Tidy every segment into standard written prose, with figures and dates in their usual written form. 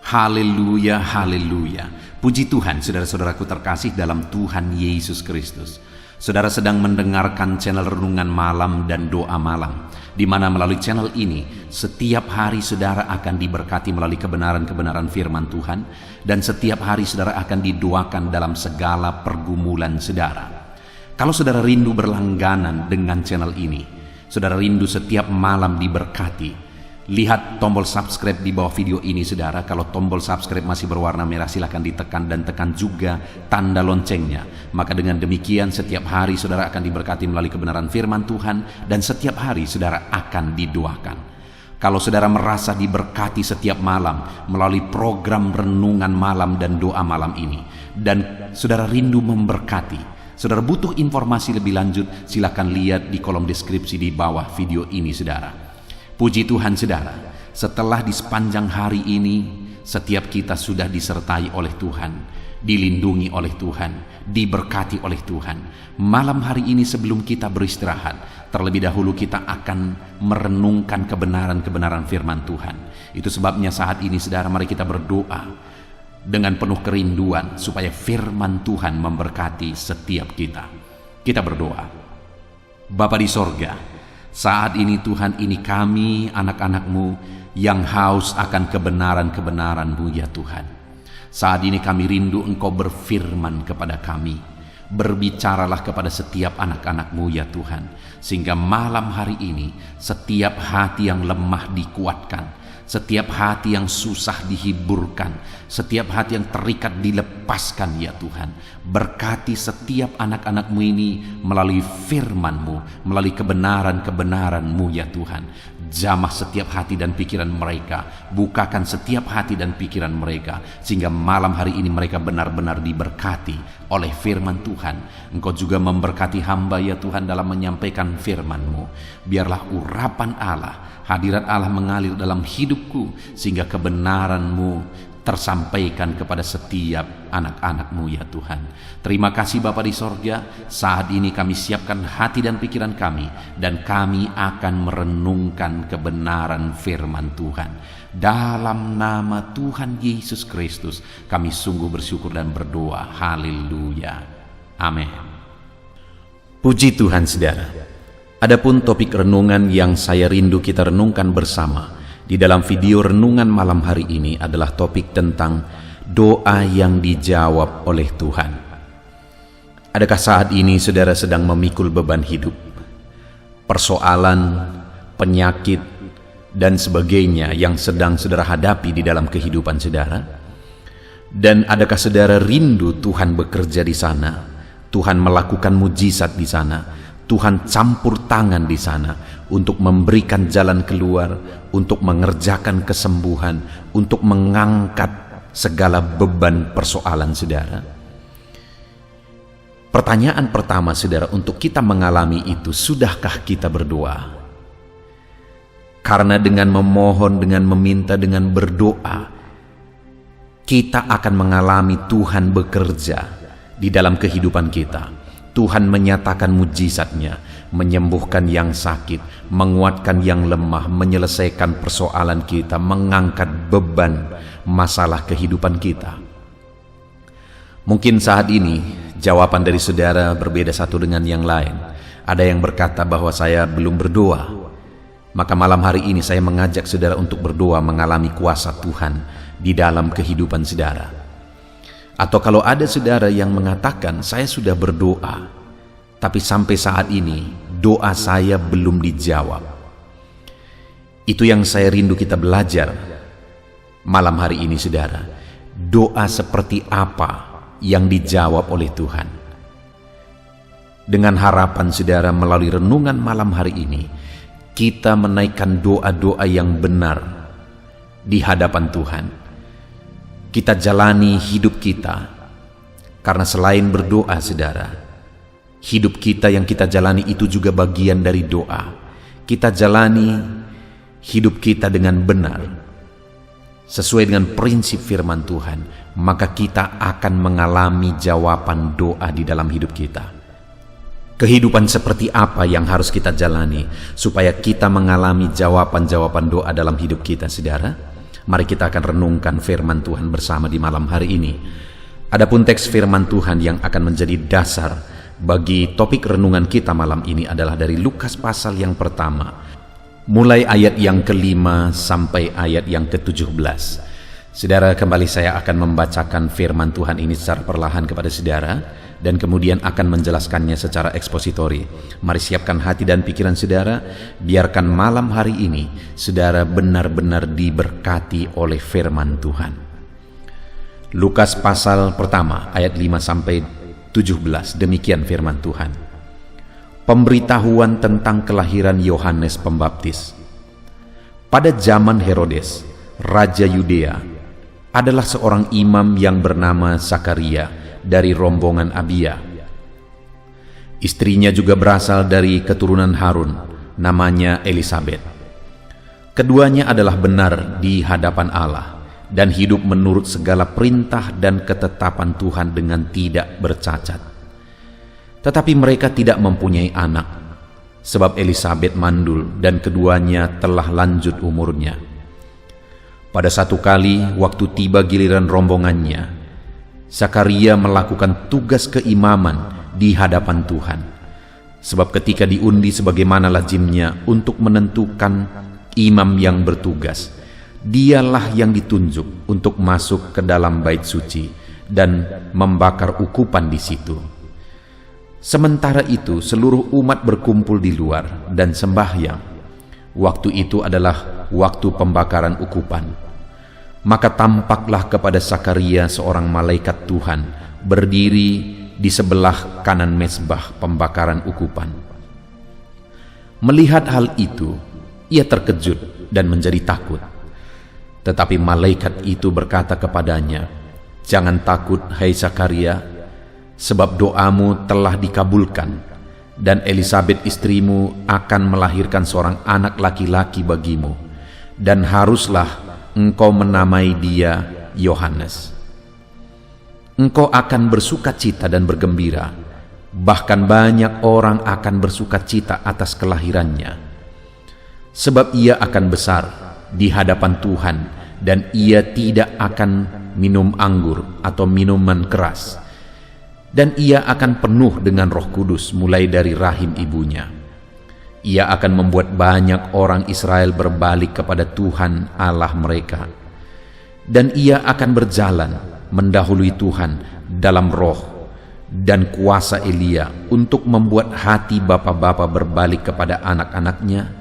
Haleluya, haleluya. Puji Tuhan, saudara-saudaraku terkasih dalam Tuhan Yesus Kristus. Saudara sedang mendengarkan channel Renungan Malam dan Doa Malam, di mana melalui channel ini setiap hari saudara akan diberkati melalui kebenaran-kebenaran firman Tuhan, dan setiap hari saudara akan didoakan dalam segala pergumulan saudara. Kalau saudara rindu berlangganan dengan channel ini, saudara rindu setiap malam diberkati, lihat tombol subscribe di bawah video ini saudara. Kalau tombol subscribe masih berwarna merah, silahkan ditekan dan tekan juga tanda loncengnya. Maka dengan demikian setiap hari saudara akan diberkati melalui kebenaran firman Tuhan, dan setiap hari saudara akan didoakan. Kalau saudara merasa diberkati setiap malam melalui program Renungan Malam dan Doa Malam ini, dan saudara rindu memberkati, saudara butuh informasi lebih lanjut, silahkan lihat di kolom deskripsi di bawah video ini saudara. Puji Tuhan saudara, setelah di sepanjang hari ini setiap kita sudah disertai oleh Tuhan, dilindungi oleh Tuhan, diberkati oleh Tuhan. Malam hari ini sebelum kita beristirahat, terlebih dahulu kita akan merenungkan kebenaran-kebenaran firman Tuhan. Itu sebabnya saat ini saudara, mari kita berdoa dengan penuh kerinduan supaya firman Tuhan memberkati setiap kita. Kita berdoa. Bapa di sorga, saat ini Tuhan, ini kami anak-anak-Mu yang haus akan kebenaran-kebenaran-Mu ya Tuhan. Saat ini kami rindu Engkau berfirman kepada kami. Berbicaralah kepada setiap anak-anak-Mu ya Tuhan, sehingga malam hari ini setiap hati yang lemah dikuatkan, setiap hati yang susah dihiburkan, setiap hati yang terikat dilepaskan ya Tuhan. Berkati setiap anak-anak-Mu ini melalui firman-Mu, melalui kebenaran-kebenaran-Mu ya Tuhan. Jamah setiap hati dan pikiran mereka, bukakan setiap hati dan pikiran mereka, sehingga malam hari ini mereka benar-benar diberkati oleh firman Tuhan. Engkau juga memberkati hamba ya Tuhan dalam menyampaikan firman-Mu. Biarlah urapan Allah, hadirat Allah mengalir dalam hidupku, sehingga kebenaran-Mu tersampaikan kepada setiap anak-anak-Mu ya Tuhan. Terima kasih Bapa di sorga. Saat ini kami siapkan hati dan pikiran kami, dan kami akan merenungkan kebenaran firman Tuhan. Dalam nama Tuhan Yesus Kristus kami sungguh bersyukur dan berdoa. Haleluya. Amin. Puji Tuhan saudara. Adapun topik renungan yang saya rindu kita renungkan bersama di dalam video Renungan Malam hari ini adalah topik tentang doa yang dijawab oleh Tuhan. Adakah saat ini saudara sedang memikul beban hidup, persoalan, penyakit, dan sebagainya yang sedang saudara hadapi di dalam kehidupan saudara? Dan adakah saudara rindu Tuhan bekerja di sana, Tuhan melakukan mujizat di sana, Tuhan campur tangan di sana untuk memberikan jalan keluar, untuk mengerjakan kesembuhan, untuk mengangkat segala beban persoalan saudara? Pertanyaan pertama saudara, untuk kita mengalami itu, sudahkah kita berdoa? Karena dengan memohon, dengan meminta, dengan berdoa, kita akan mengalami Tuhan bekerja di dalam kehidupan kita. Tuhan menyatakan mujizatnya, menyembuhkan yang sakit, menguatkan yang lemah, menyelesaikan persoalan kita, mengangkat beban masalah kehidupan kita. Mungkin saat ini jawaban dari saudara berbeda satu dengan yang lain. Ada yang berkata bahwa saya belum berdoa. Maka malam hari ini saya mengajak saudara untuk berdoa, mengalami kuasa Tuhan di dalam kehidupan saudara. Atau kalau ada saudara yang mengatakan, saya sudah berdoa, tapi sampai saat ini doa saya belum dijawab. Itu yang saya rindu kita belajar malam hari ini saudara. Doa seperti apa yang dijawab oleh Tuhan? Dengan harapan saudara melalui renungan malam hari ini, kita menaikkan doa-doa yang benar di hadapan Tuhan. Kita jalani hidup kita, karena selain berdoa saudara, hidup kita yang kita jalani itu juga bagian dari doa. Kita jalani hidup kita dengan benar, sesuai dengan prinsip firman Tuhan, maka kita akan mengalami jawaban doa di dalam hidup kita. Kehidupan seperti apa yang harus kita jalani supaya kita mengalami jawaban-jawaban doa dalam hidup kita saudara? Mari kita akan renungkan firman Tuhan bersama di malam hari ini. Adapun teks firman Tuhan yang akan menjadi dasar bagi topik renungan kita malam ini adalah dari Lukas pasal yang pertama, mulai ayat yang ke-5 sampai ayat yang ke-17. Saudara, kembali saya akan membacakan firman Tuhan ini secara perlahan kepada saudara dan kemudian akan menjelaskannya secara ekspositori. Mari siapkan hati dan pikiran saudara, biarkan malam hari ini saudara benar-benar diberkati oleh firman Tuhan. Lukas pasal pertama ayat 5 sampai 17, demikian firman Tuhan. Pemberitahuan tentang kelahiran Yohanes Pembaptis. Pada zaman Herodes, Raja Yudea, adalah seorang imam yang bernama Zakaria dari rombongan Abia. Istrinya juga berasal dari keturunan Harun, namanya Elisabet. Keduanya adalah benar di hadapan Allah dan hidup menurut segala perintah dan ketetapan Tuhan dengan tidak bercacat. Tetapi mereka tidak mempunyai anak, sebab Elisabet mandul dan keduanya telah lanjut umurnya. Pada satu kali, waktu tiba giliran rombongannya, Zakaria melakukan tugas keimaman di hadapan Tuhan. Sebab ketika diundi sebagaimana lazimnya untuk menentukan imam yang bertugas, dialah yang ditunjuk untuk masuk ke dalam bait suci dan membakar ukupan di situ. Sementara itu seluruh umat berkumpul di luar dan sembahyang. Waktu itu adalah waktu pembakaran ukupan. Maka tampaklah kepada Zakaria seorang malaikat Tuhan berdiri di sebelah kanan mezbah pembakaran ukupan. Melihat hal itu, ia terkejut dan menjadi takut. Tetapi malaikat itu berkata kepadanya, "Jangan takut, hai Zakaria, sebab doamu telah dikabulkan, dan Elisabet istrimu akan melahirkan seorang anak laki-laki bagimu, dan haruslah engkau menamai dia Yohanes. Engkau akan bersukacita dan bergembira, bahkan banyak orang akan bersukacita atas kelahirannya. Sebab ia akan besar di hadapan Tuhan, dan ia tidak akan minum anggur atau minuman keras, dan ia akan penuh dengan Roh Kudus mulai dari rahim ibunya. Ia akan membuat banyak orang Israel berbalik kepada Tuhan Allah mereka. Dan ia akan berjalan mendahului Tuhan dalam roh dan kuasa Elia untuk membuat hati bapa-bapa berbalik kepada anak-anaknya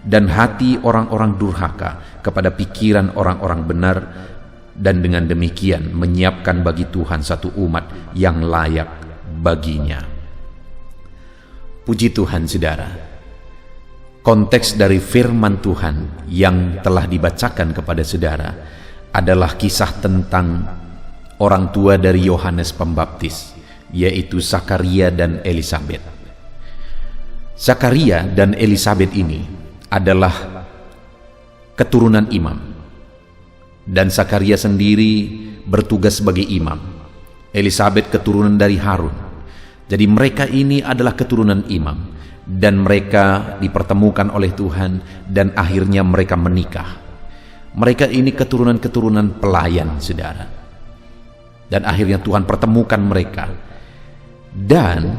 dan hati orang-orang durhaka kepada pikiran orang-orang benar, dan dengan demikian menyiapkan bagi Tuhan satu umat yang layak baginya." Puji Tuhan, saudara. Konteks dari firman Tuhan yang telah dibacakan kepada saudara adalah kisah tentang orang tua dari Yohanes Pembaptis, yaitu Zakaria dan Elisabet. Zakaria dan Elisabet ini adalah keturunan imam, dan Zakaria sendiri bertugas sebagai imam. Elisabet keturunan dari Harun. Jadi mereka ini adalah keturunan imam, dan mereka dipertemukan oleh Tuhan dan akhirnya mereka menikah. Mereka ini keturunan-keturunan pelayan, saudara. Dan akhirnya Tuhan pertemukan mereka. Dan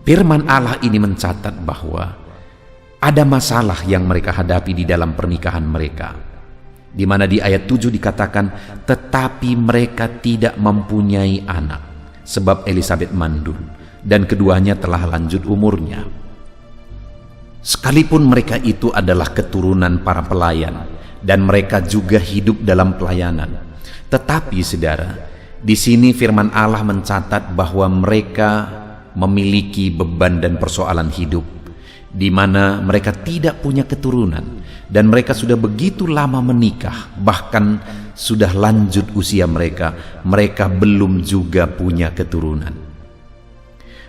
firman Allah ini mencatat bahwa ada masalah yang mereka hadapi di dalam pernikahan mereka, di mana di ayat 7 dikatakan, "Tetapi mereka tidak mempunyai anak, sebab Elisabet mandul, dan keduanya telah lanjut umurnya." Sekalipun mereka itu adalah keturunan para pelayan dan mereka juga hidup dalam pelayanan, tetapi saudara, di sini firman Allah mencatat bahwa mereka memiliki beban dan persoalan hidup, di mana mereka tidak punya keturunan dan mereka sudah begitu lama menikah, bahkan sudah lanjut usia mereka belum juga punya keturunan.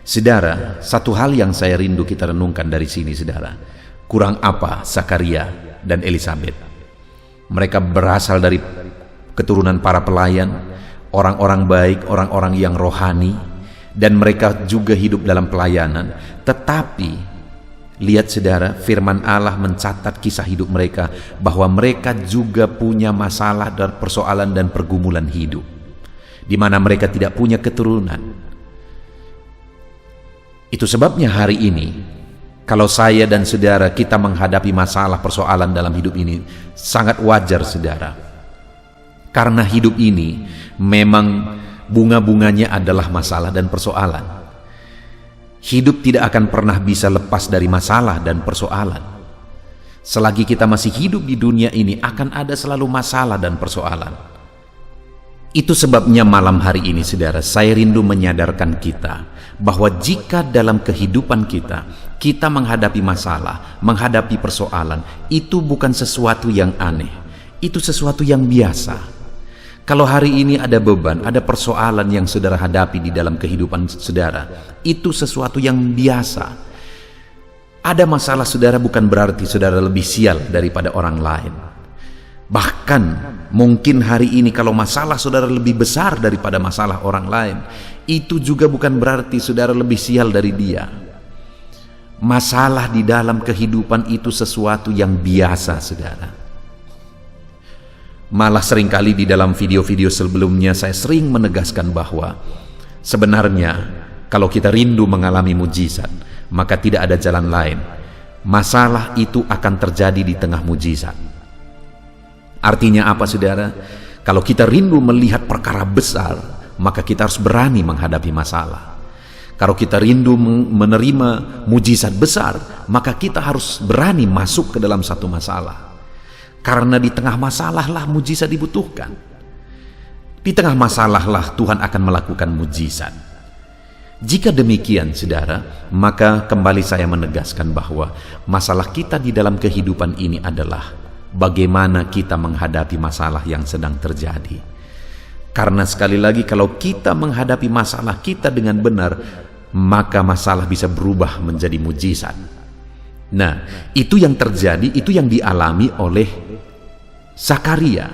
Saudara, satu hal yang saya rindu kita renungkan dari sini, saudara. Kurang apa Zakaria dan Elisabet? Mereka berasal dari keturunan para pelayan, orang-orang baik, orang-orang yang rohani, dan mereka juga hidup dalam pelayanan. Tetapi Lihat saudara, firman Allah mencatat kisah hidup mereka, bahwa mereka juga punya masalah dan persoalan dan pergumulan hidup, di mana mereka tidak punya keturunan. Itu sebabnya hari ini, kalau saya dan saudara kita menghadapi masalah persoalan dalam hidup ini, sangat wajar saudara. Karena hidup ini memang bunga-bunganya adalah masalah dan persoalan. Hidup tidak akan pernah bisa lepas dari masalah dan persoalan. Selagi kita masih hidup di dunia ini, akan ada selalu masalah dan persoalan. Itu sebabnya malam hari ini saudara, saya rindu menyadarkan kita bahwa jika dalam kehidupan kita menghadapi masalah, menghadapi persoalan, itu bukan sesuatu yang aneh, itu sesuatu yang biasa. Kalau hari ini ada beban, ada persoalan yang saudara hadapi di dalam kehidupan saudara, itu sesuatu yang biasa. Ada masalah saudara bukan berarti saudara lebih sial daripada orang lain. Bahkan mungkin hari ini kalau masalah saudara lebih besar daripada masalah orang lain, itu juga bukan berarti saudara lebih sial dari dia. Masalah di dalam kehidupan itu sesuatu yang biasa saudara. Malah seringkali di dalam video-video sebelumnya saya sering menegaskan bahwa sebenarnya kalau kita rindu mengalami mujizat, maka tidak ada jalan lain. Masalah itu akan terjadi di tengah mujizat. Artinya apa saudara? Kalau kita rindu melihat perkara besar, maka kita harus berani menghadapi masalah. Kalau kita rindu menerima mujizat besar, maka kita harus berani masuk ke dalam satu masalah. Karena di tengah masalah lah mujizat dibutuhkan. Di tengah masalah lah Tuhan akan melakukan mujizat. Jika demikian saudara, maka kembali saya menegaskan bahwa masalah kita di dalam kehidupan ini adalah bagaimana kita menghadapi masalah yang sedang terjadi. Karena sekali lagi kalau kita menghadapi masalah kita dengan benar, maka masalah bisa berubah menjadi mujizat. Nah, itu yang terjadi, itu yang dialami oleh Zakaria,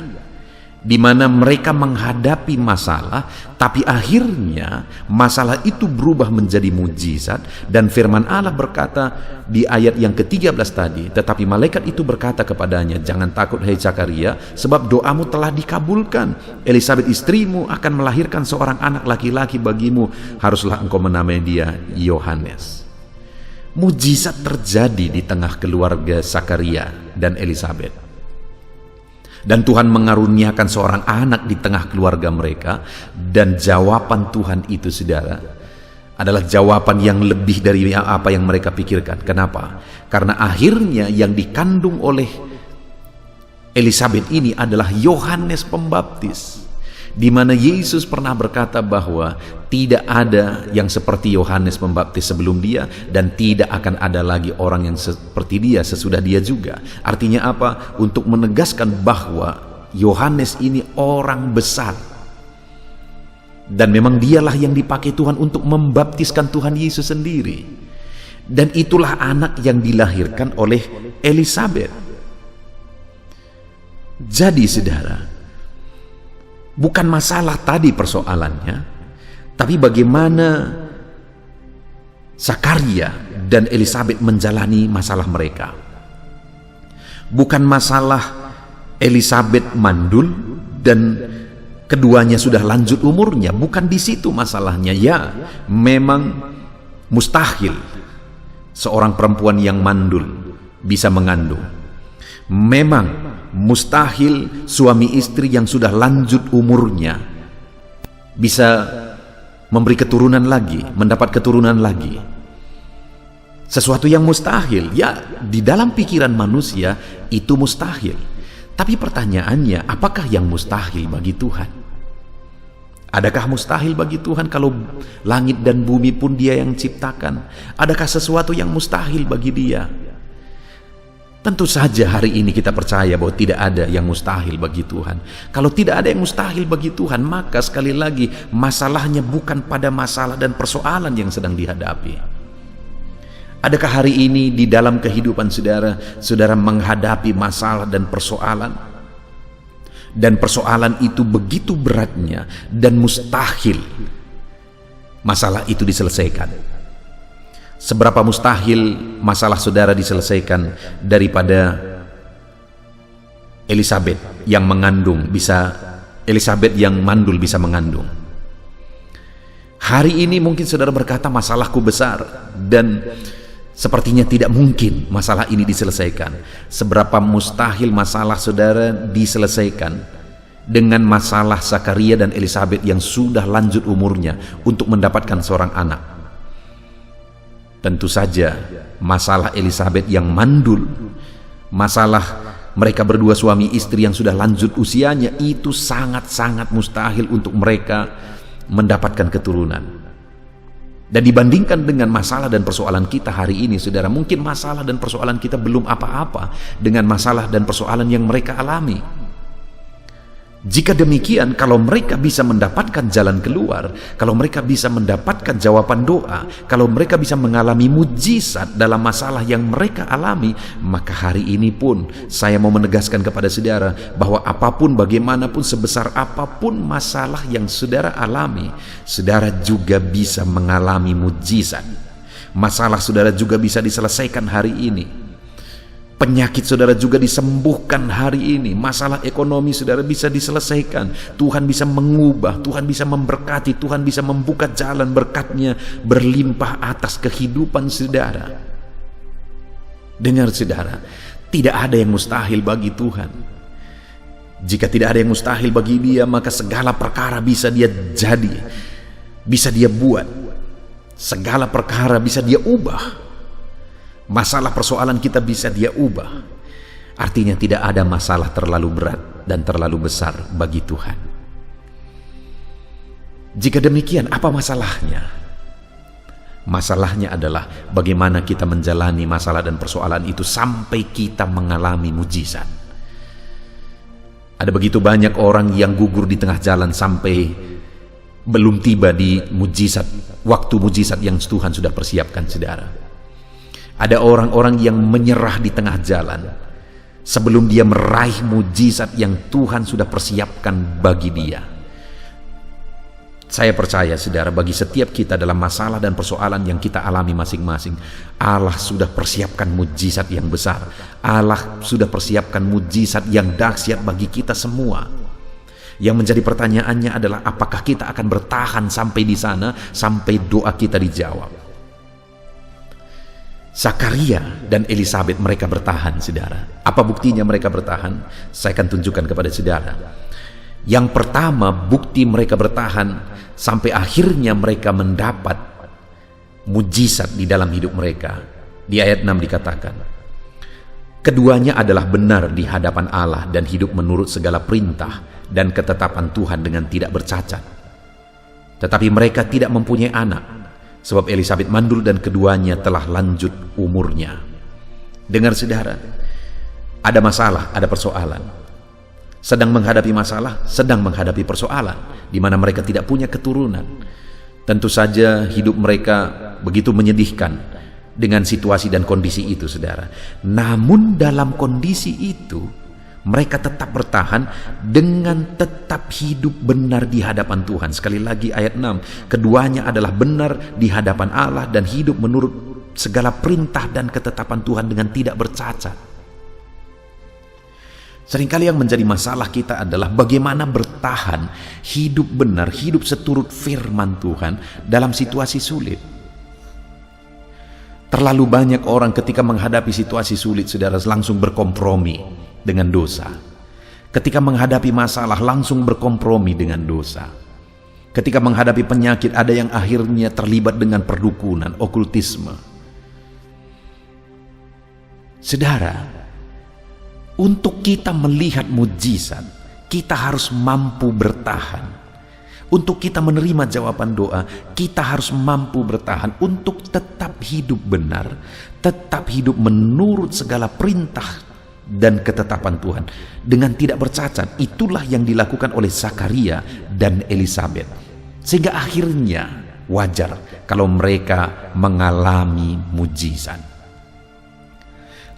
di mana mereka menghadapi masalah, tapi akhirnya masalah itu berubah menjadi mujizat. Dan firman Allah berkata di ayat yang ke-13 tadi, tetapi malaikat itu berkata kepadanya, jangan takut hai Zakaria, sebab doamu telah dikabulkan. Elisabet istrimu akan melahirkan seorang anak laki-laki bagimu, haruslah engkau menamai dia Yohanes. Mujizat terjadi di tengah keluarga Zakaria dan Elisabet. Dan Tuhan mengaruniakan seorang anak di tengah keluarga mereka. Dan jawaban Tuhan itu saudara adalah jawaban yang lebih dari apa yang mereka pikirkan. Kenapa? Karena akhirnya yang dikandung oleh Elisabet ini adalah Yohanes Pembaptis, di mana Yesus pernah berkata bahwa tidak ada yang seperti Yohanes Pembaptis sebelum dia, dan tidak akan ada lagi orang yang seperti dia sesudah dia juga. Artinya apa? Untuk menegaskan bahwa Yohanes ini orang besar, dan memang dialah yang dipakai Tuhan untuk membaptiskan Tuhan Yesus sendiri. Dan itulah anak yang dilahirkan oleh Elisabet. Jadi saudara, bukan masalah tadi persoalannya, tapi bagaimana Zakaria dan Elisabet menjalani masalah mereka. Bukan masalah Elisabet mandul dan keduanya sudah lanjut umurnya, bukan di situ masalahnya. Ya, memang mustahil seorang perempuan yang mandul bisa mengandung. Memang mustahil suami istri yang sudah lanjut umurnya bisa memberi keturunan lagi, mendapat keturunan lagi. Sesuatu yang mustahil, ya di dalam pikiran manusia itu mustahil. Tapi pertanyaannya, apakah yang mustahil bagi Tuhan? Adakah mustahil bagi Tuhan kalau langit dan bumi pun Dia yang ciptakan? Adakah sesuatu yang mustahil bagi Dia? Tentu saja hari ini kita percaya bahwa tidak ada yang mustahil bagi Tuhan. Kalau tidak ada yang mustahil bagi Tuhan, maka sekali lagi masalahnya bukan pada masalah dan persoalan yang sedang dihadapi. Adakah hari ini di dalam kehidupan saudara, saudara menghadapi masalah dan persoalan? Dan persoalan itu begitu beratnya dan mustahil masalah itu diselesaikan. Seberapa mustahil masalah saudara diselesaikan daripada Elizabeth yang mandul bisa mengandung. Hari ini mungkin saudara berkata, masalahku besar dan sepertinya tidak mungkin masalah ini diselesaikan. Seberapa mustahil masalah saudara diselesaikan dengan masalah Zakaria dan Elizabeth yang sudah lanjut umurnya untuk mendapatkan seorang anak. Tentu saja masalah Elizabeth yang mandul, masalah mereka berdua suami istri yang sudah lanjut usianya, itu sangat-sangat mustahil untuk mereka mendapatkan keturunan. Dan dibandingkan dengan masalah dan persoalan kita hari ini, saudara, mungkin masalah dan persoalan kita belum apa-apa dengan masalah dan persoalan yang mereka alami. Jika demikian, kalau mereka bisa mendapatkan jalan keluar, kalau mereka bisa mendapatkan jawaban doa, kalau mereka bisa mengalami mujizat dalam masalah yang mereka alami, maka hari ini pun saya mau menegaskan kepada saudara bahwa apapun, bagaimanapun, sebesar apapun masalah yang saudara alami, saudara juga bisa mengalami mujizat. Masalah saudara juga bisa diselesaikan hari ini. Penyakit saudara juga disembuhkan hari ini. Masalah ekonomi saudara bisa diselesaikan. Tuhan bisa mengubah, Tuhan bisa memberkati, Tuhan bisa membuka jalan berkat-Nya berlimpah atas kehidupan saudara. Dengar saudara, tidak ada yang mustahil bagi Tuhan. Jika tidak ada yang mustahil bagi Dia, maka segala perkara bisa Dia jadi, bisa Dia buat, segala perkara bisa Dia ubah. Masalah persoalan kita bisa Dia ubah. Artinya tidak ada masalah terlalu berat dan terlalu besar bagi Tuhan. Jika demikian, apa masalahnya? Masalahnya adalah bagaimana kita menjalani masalah dan persoalan itu sampai kita mengalami mujizat. Ada begitu banyak orang yang gugur di tengah jalan sampai belum tiba di mujizat, waktu mujizat yang Tuhan sudah persiapkan, saudara. Ada orang-orang yang menyerah di tengah jalan sebelum dia meraih mujizat yang Tuhan sudah persiapkan bagi dia. Saya percaya, saudara, bagi setiap kita dalam masalah dan persoalan yang kita alami masing-masing, Allah sudah persiapkan mujizat yang besar. Allah sudah persiapkan mujizat yang dahsyat bagi kita semua. Yang menjadi pertanyaannya adalah, apakah kita akan bertahan sampai di sana, sampai doa kita dijawab? Zakaria dan Elizabeth, mereka bertahan, saudara. Apa buktinya mereka bertahan? Saya akan tunjukkan kepada saudara. Yang pertama, bukti mereka bertahan sampai akhirnya mereka mendapat mujizat di dalam hidup mereka. Di ayat 6 dikatakan, keduanya adalah benar di hadapan Allah dan hidup menurut segala perintah dan ketetapan Tuhan dengan tidak bercacat. Tetapi mereka tidak mempunyai anak, sebab Elizabeth mandul dan keduanya telah lanjut umurnya. Dengar saudara, ada masalah, ada persoalan. Sedang menghadapi masalah, sedang menghadapi persoalan, di mana mereka tidak punya keturunan. Tentu saja hidup mereka begitu menyedihkan dengan situasi dan kondisi itu, saudara. Namun dalam kondisi itu, mereka tetap bertahan dengan tetap hidup benar di hadapan Tuhan. Sekali lagi ayat 6, keduanya adalah benar di hadapan Allah dan hidup menurut segala perintah dan ketetapan Tuhan dengan tidak bercacat. Seringkali yang menjadi masalah kita adalah bagaimana bertahan hidup benar, hidup seturut firman Tuhan dalam situasi sulit. Terlalu banyak orang ketika menghadapi situasi sulit, saudara, langsung berkompromi dengan dosa. Ketika menghadapi masalah, langsung berkompromi dengan dosa. Ketika menghadapi penyakit, ada yang akhirnya terlibat dengan perdukunan, okultisme. Saudara, untuk kita melihat mujizat, kita harus mampu bertahan. Untuk kita menerima jawaban doa, kita harus mampu bertahan untuk tetap hidup benar, tetap hidup menurut segala perintah dan ketetapan Tuhan dengan tidak bercacat. Itulah yang dilakukan oleh Zakaria dan Elizabeth, sehingga akhirnya wajar kalau mereka mengalami mujizat.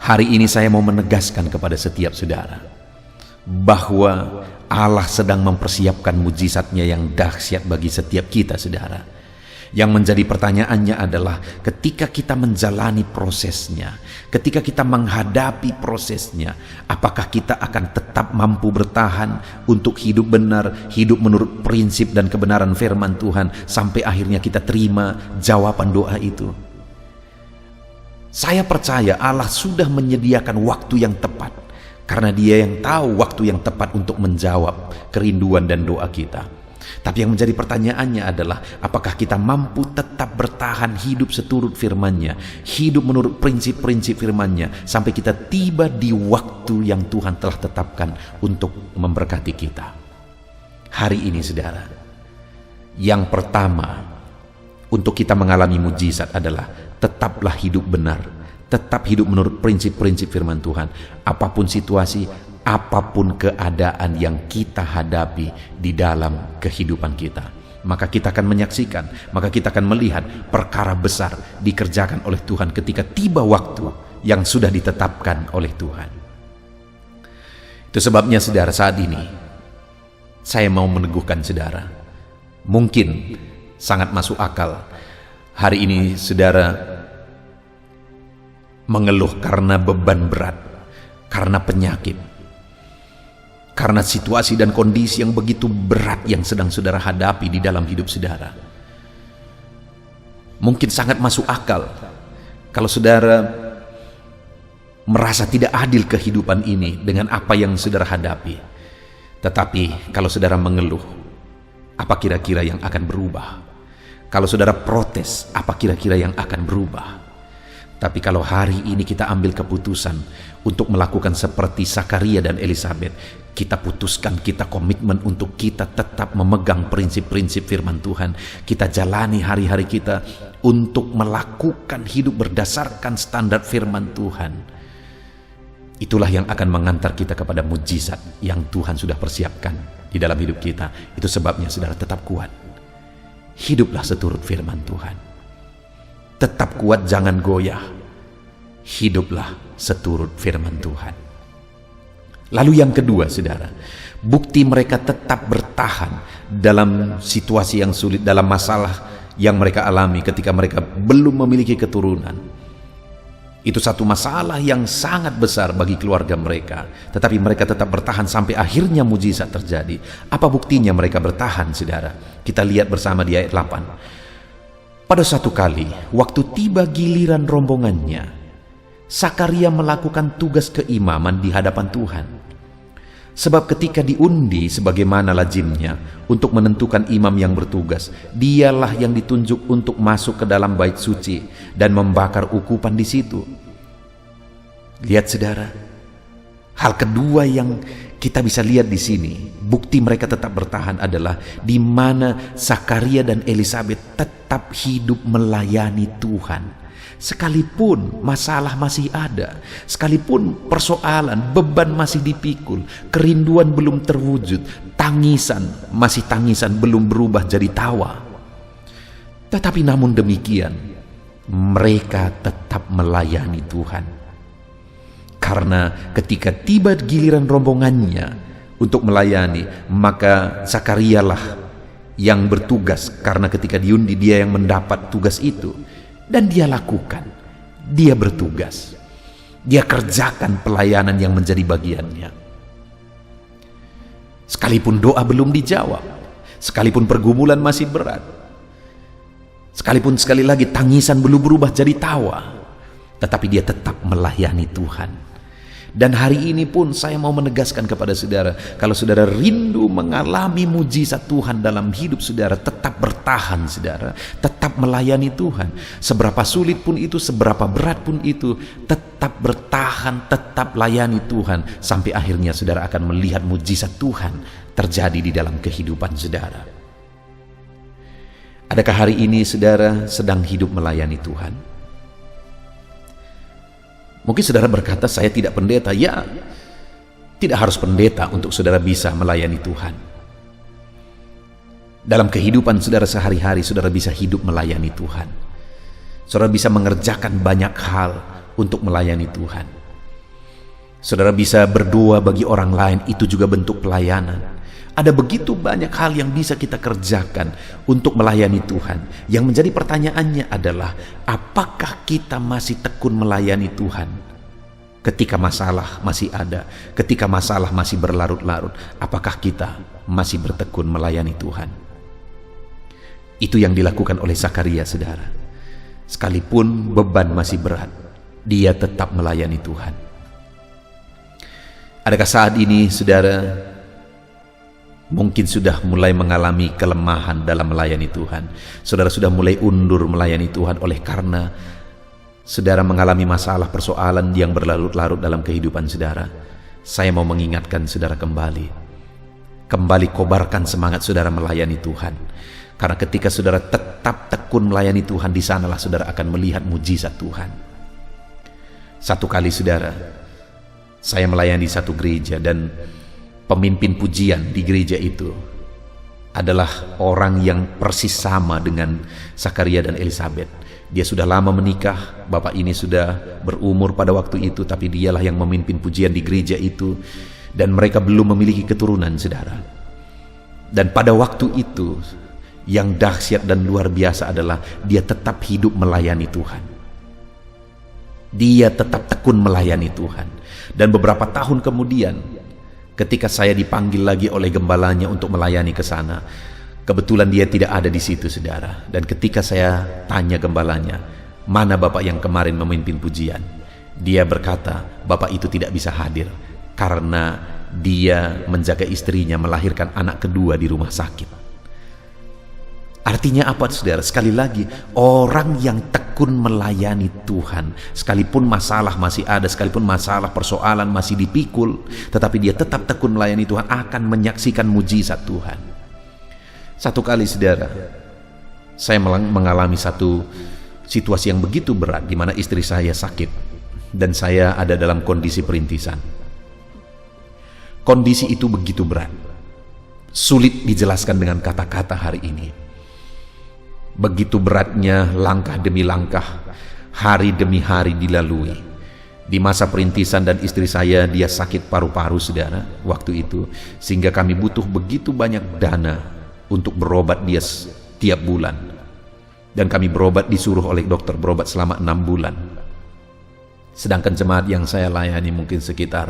Hari ini saya mau menegaskan kepada setiap saudara bahwa Allah sedang mempersiapkan mujizatnya yang dahsyat bagi setiap kita, saudara. Yang menjadi pertanyaannya adalah ketika kita menjalani prosesnya, ketika kita menghadapi prosesnya, apakah kita akan tetap mampu bertahan untuk hidup benar, hidup menurut prinsip dan kebenaran firman Tuhan sampai akhirnya kita terima jawaban doa itu? Saya percaya Allah sudah menyediakan waktu yang tepat, karena Dia yang tahu waktu yang tepat untuk menjawab kerinduan dan doa kita. Tapi yang menjadi pertanyaannya adalah apakah kita mampu tetap bertahan hidup seturut firman-Nya, hidup menurut prinsip-prinsip firman-Nya sampai kita tiba di waktu yang Tuhan telah tetapkan untuk memberkati kita. Hari ini saudara, yang pertama untuk kita mengalami mujizat adalah tetaplah hidup benar, tetap hidup menurut prinsip-prinsip firman Tuhan. Apapun situasi, apapun keadaan yang kita hadapi di dalam kehidupan kita, maka kita akan menyaksikan, maka kita akan melihat perkara besar dikerjakan oleh Tuhan ketika tiba waktu yang sudah ditetapkan oleh Tuhan. Itu sebabnya saudara, saat ini saya mau meneguhkan saudara. Mungkin sangat masuk akal hari ini saudara mengeluh karena beban berat, karena penyakit, karena situasi dan kondisi yang begitu berat yang sedang saudara hadapi di dalam hidup saudara. Mungkin sangat masuk akal kalau saudara merasa tidak adil kehidupan ini dengan apa yang saudara hadapi. Tetapi kalau saudara mengeluh, apa kira-kira yang akan berubah? Kalau saudara protes, apa kira-kira yang akan berubah? Tapi kalau hari ini kita ambil keputusan untuk melakukan seperti Zakaria dan Elisabet, kita putuskan, kita komitmen untuk kita tetap memegang prinsip-prinsip firman Tuhan. Kita jalani hari-hari kita untuk melakukan hidup berdasarkan standar firman Tuhan. Itulah yang akan mengantar kita kepada mujizat yang Tuhan sudah persiapkan di dalam hidup kita. Itu sebabnya saudara tetap kuat. Hiduplah seturut firman Tuhan. Tetap kuat, jangan goyah. Hiduplah seturut firman Tuhan. Lalu yang kedua saudara, bukti mereka tetap bertahan dalam situasi yang sulit, dalam masalah yang mereka alami ketika mereka belum memiliki keturunan. Itu satu masalah yang sangat besar bagi keluarga mereka, tetapi mereka tetap bertahan sampai akhirnya mujizat terjadi. Apa buktinya mereka bertahan saudara? Kita lihat bersama di ayat 8. Pada suatu kali, waktu tiba giliran rombongannya, Zakaria melakukan tugas keimaman di hadapan Tuhan. Sebab ketika diundi sebagaimana lazimnya untuk menentukan imam yang bertugas, dialah yang ditunjuk untuk masuk ke dalam bait suci dan membakar ukupan di situ. Lihat saudara, hal kedua yang kita bisa lihat di sini, bukti mereka tetap bertahan adalah di mana Zakaria dan Elisabet tetap hidup melayani Tuhan. Sekalipun masalah masih ada, sekalipun persoalan, beban masih dipikul, kerinduan belum terwujud, tangisan masih tangisan, belum berubah jadi tawa. Tetapi namun demikian, mereka tetap melayani Tuhan. Karena ketika tiba giliran rombongannya untuk melayani, maka Zakarialah yang bertugas, karena ketika diundi dia yang mendapat tugas itu. Dan dia lakukan, dia bertugas, dia kerjakan pelayanan yang menjadi bagiannya. Sekalipun doa belum dijawab, sekalipun pergumulan masih berat, sekalipun sekali lagi tangisan belum berubah jadi tawa, tetapi dia tetap melayani Tuhan. Dan hari ini pun saya mau menegaskan kepada saudara, kalau saudara rindu mengalami mujizat Tuhan dalam hidup saudara, tetap bertahan saudara, tetap melayani Tuhan. Seberapa sulit pun itu, seberapa berat pun itu, tetap bertahan, tetap layani Tuhan, sampai akhirnya saudara akan melihat mujizat Tuhan terjadi di dalam kehidupan saudara. Adakah hari ini saudara sedang hidup melayani Tuhan? Mungkin saudara berkata, saya tidak pendeta. Ya, tidak harus pendeta untuk saudara bisa melayani Tuhan. Dalam kehidupan saudara sehari-hari, saudara bisa hidup melayani Tuhan. Saudara bisa mengerjakan banyak hal untuk melayani Tuhan. Saudara bisa berdoa bagi orang lain, itu juga bentuk pelayanan. Ada begitu banyak hal yang bisa kita kerjakan untuk melayani Tuhan. Yang menjadi pertanyaannya adalah, apakah kita masih tekun melayani Tuhan? Ketika masalah masih ada, ketika masalah masih berlarut-larut, apakah kita masih bertekun melayani Tuhan? Itu yang dilakukan oleh Zakaria, saudara. Sekalipun beban masih berat, dia tetap melayani Tuhan. Adakah saat ini, saudara, mungkin sudah mulai mengalami kelemahan dalam melayani Tuhan? Saudara sudah mulai undur melayani Tuhan oleh karena saudara mengalami masalah persoalan yang berlarut-larut dalam kehidupan saudara. Saya mau mengingatkan saudara kembali kobarkan semangat saudara melayani Tuhan. Karena ketika saudara tetap tekun melayani Tuhan, di sanalah saudara akan melihat mujizat Tuhan. Satu kali, saudara, saya melayani satu gereja, dan pemimpin pujian di gereja itu adalah orang yang persis sama dengan Zakaria dan Elizabeth. Dia sudah lama menikah, bapak ini sudah berumur pada waktu itu, tapi dialah yang memimpin pujian di gereja itu, dan mereka belum memiliki keturunan, saudara. Dan pada waktu itu, yang dahsyat dan luar biasa adalah dia tetap hidup melayani Tuhan. Dia tetap tekun melayani Tuhan. Dan beberapa tahun kemudian, ketika saya dipanggil lagi oleh gembalanya untuk melayani ke sana, kebetulan dia tidak ada di situ, saudara. Dan ketika saya tanya gembalanya, mana bapak yang kemarin memimpin pujian? Dia berkata, bapak itu tidak bisa hadir karena dia menjaga istrinya melahirkan anak kedua di rumah sakit. Artinya apa, saudara? Sekali lagi, orang yang tekun melayani Tuhan, sekalipun masalah masih ada, sekalipun masalah persoalan masih dipikul, tetapi dia tetap tekun melayani Tuhan, akan menyaksikan mujizat Tuhan. Satu kali, saudara, saya mengalami satu situasi yang begitu berat, di mana istri saya sakit dan saya ada dalam kondisi perintisan. Kondisi itu begitu berat, sulit dijelaskan dengan kata-kata hari ini. Begitu beratnya, langkah demi langkah, hari demi hari dilalui. Di masa perintisan, dan istri saya, dia sakit paru-paru, saudara, waktu itu, sehingga kami butuh begitu banyak dana untuk berobat dia tiap bulan. Dan kami berobat, disuruh oleh dokter berobat selama 6 bulan. Sedangkan jemaat yang saya layani mungkin sekitar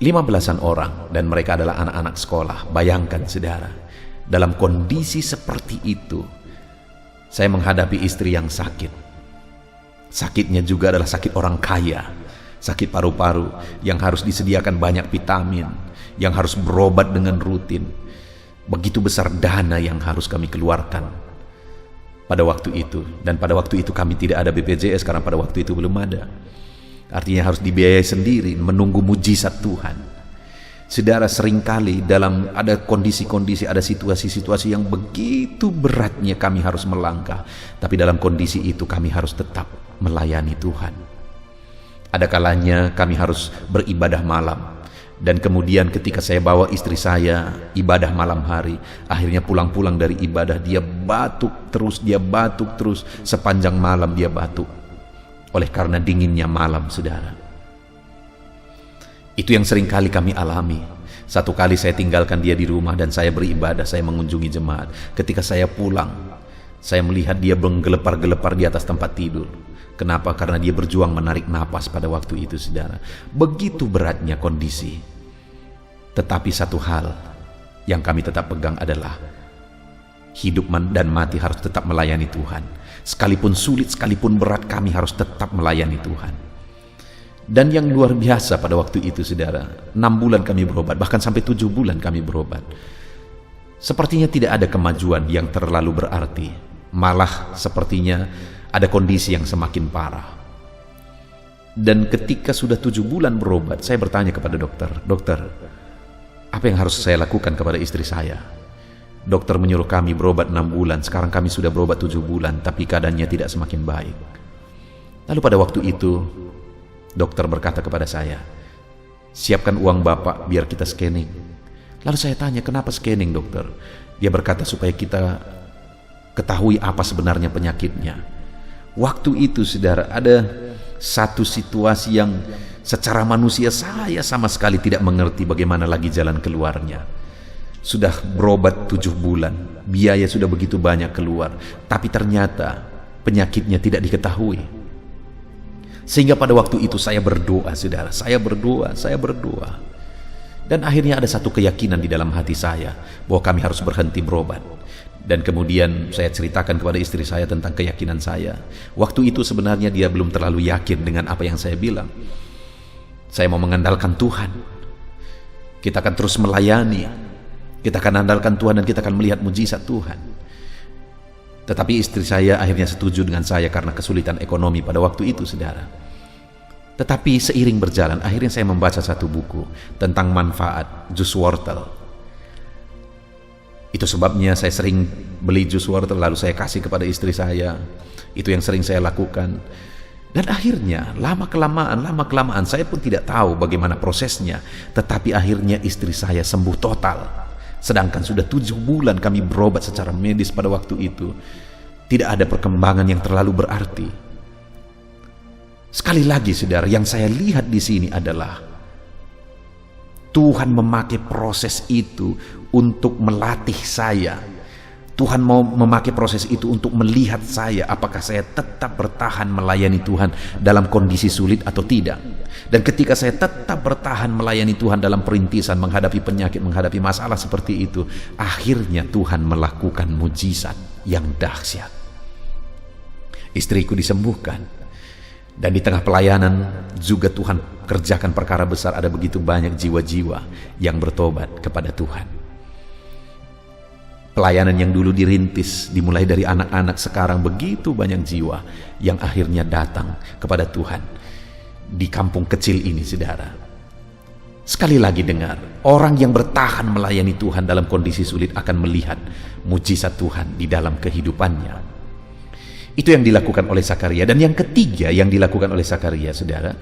15-an orang, dan mereka adalah anak-anak sekolah. Bayangkan, saudara, dalam kondisi seperti itu, saya menghadapi istri yang sakit. Sakitnya juga adalah sakit orang kaya, sakit paru-paru yang harus disediakan banyak vitamin, yang harus berobat dengan rutin. Begitu besar dana yang harus kami keluarkan pada waktu itu. Dan pada waktu itu kami tidak ada BPJS, karena pada waktu itu belum ada. Artinya harus dibiayai sendiri, menunggu mujizat Tuhan. Saudara, seringkali dalam ada kondisi-kondisi, ada situasi-situasi yang begitu beratnya kami harus melangkah, tapi dalam kondisi itu kami harus tetap melayani Tuhan. Ada kalanya kami harus beribadah malam, dan kemudian ketika saya bawa istri saya ibadah malam hari, akhirnya pulang-pulang dari ibadah dia batuk terus sepanjang malam dia batuk, oleh karena dinginnya malam, saudara. Itu yang sering kali kami alami. Satu kali saya tinggalkan dia di rumah dan saya beribadah, saya mengunjungi jemaat. Ketika saya pulang, saya melihat dia menggelepar-gelepar di atas tempat tidur. Kenapa? Karena dia berjuang menarik napas pada waktu itu, saudara. Begitu beratnya kondisi. Tetapi satu hal yang kami tetap pegang adalah hidup dan mati harus tetap melayani Tuhan. Sekalipun sulit, sekalipun berat, kami harus tetap melayani Tuhan. Dan yang luar biasa pada waktu itu, saudara, 6 bulan kami berobat, bahkan sampai 7 bulan kami berobat. Sepertinya tidak ada kemajuan yang terlalu berarti. Malah sepertinya ada kondisi yang semakin parah. Dan ketika sudah 7 bulan berobat, saya bertanya kepada dokter, apa yang harus saya lakukan kepada istri saya? Dokter menyuruh kami berobat 6 bulan, sekarang kami sudah berobat 7 bulan, tapi keadaannya tidak semakin baik. Lalu pada waktu itu, dokter berkata kepada saya, siapkan uang bapak biar kita scanning. Lalu saya tanya, kenapa scanning, dokter? Dia berkata, supaya kita ketahui apa sebenarnya penyakitnya. Waktu itu, saudara, ada satu situasi yang secara manusia saya sama sekali tidak mengerti bagaimana lagi jalan keluarnya. sudah berobat 7 bulan, biaya sudah begitu banyak keluar, tapi ternyata penyakitnya tidak diketahui. Sehingga pada waktu itu saya berdoa, saudara, saya berdoa. Dan akhirnya ada satu keyakinan di dalam hati saya bahwa kami harus berhenti berobat. Dan kemudian saya ceritakan kepada istri saya tentang keyakinan saya. Waktu itu sebenarnya dia belum terlalu yakin dengan apa yang saya bilang. Saya mau mengandalkan Tuhan. Kita akan terus melayani. Kita akan andalkan Tuhan dan kita akan melihat mujizat Tuhan. Tetapi istri saya akhirnya setuju dengan saya karena kesulitan ekonomi pada waktu itu, saudara. Tetapi seiring berjalan, akhirnya saya membaca satu buku tentang manfaat jus wortel. Itu sebabnya saya sering beli jus wortel lalu saya kasih kepada istri saya. Itu yang sering saya lakukan. Dan akhirnya lama kelamaan saya pun tidak tahu bagaimana prosesnya. Tetapi akhirnya istri saya sembuh total. Sedangkan sudah 7 bulan kami berobat secara medis pada waktu itu. Tidak ada perkembangan yang terlalu berarti. Sekali lagi, saudara, yang saya lihat di sini adalah Tuhan memakai proses itu untuk melatih saya. Tuhan mau memakai proses itu untuk melihat saya apakah saya tetap bertahan melayani Tuhan dalam kondisi sulit atau tidak. Dan ketika saya tetap bertahan melayani Tuhan dalam perintisan, menghadapi penyakit, menghadapi masalah seperti itu, akhirnya Tuhan melakukan mujizat yang dahsyat. Istriku disembuhkan. Dan di tengah pelayanan juga Tuhan kerjakan perkara besar. Ada begitu banyak jiwa-jiwa yang bertobat kepada Tuhan. Pelayanan yang dulu dirintis, dimulai dari anak-anak, sekarang begitu banyak jiwa yang akhirnya datang kepada Tuhan di kampung kecil ini, saudara. Sekali lagi dengar, orang yang bertahan melayani Tuhan dalam kondisi sulit akan melihat mujizat Tuhan di dalam kehidupannya. Itu yang dilakukan oleh Zakaria. Dan yang ketiga yang dilakukan oleh Zakaria, saudara,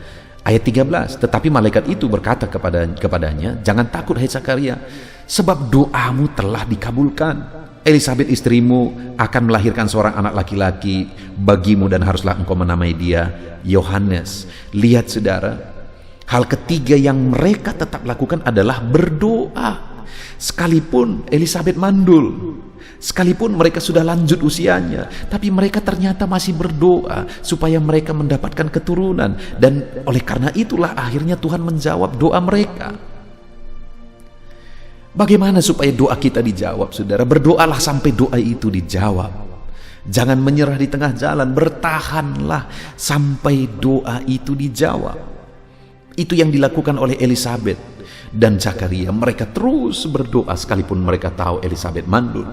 ayat 13, tetapi malaikat itu berkata kepadanya, jangan takut hai Zakaria, sebab doamu telah dikabulkan. Elisabet istrimu akan melahirkan seorang anak laki-laki bagimu dan haruslah engkau menamai dia Yohanes. Lihat, saudara, hal ketiga yang mereka tetap lakukan adalah berdoa. Sekalipun Elisabet mandul, sekalipun mereka sudah lanjut usianya, tapi mereka ternyata masih berdoa supaya mereka mendapatkan keturunan. Dan oleh karena itulah akhirnya Tuhan menjawab doa mereka. Bagaimana supaya doa kita dijawab, saudara? Berdoalah sampai doa itu dijawab. Jangan menyerah di tengah jalan, bertahanlah sampai doa itu dijawab. Itu yang dilakukan oleh Elisabet dan Zakaria. Mereka terus berdoa sekalipun mereka tahu Elisabet mandul.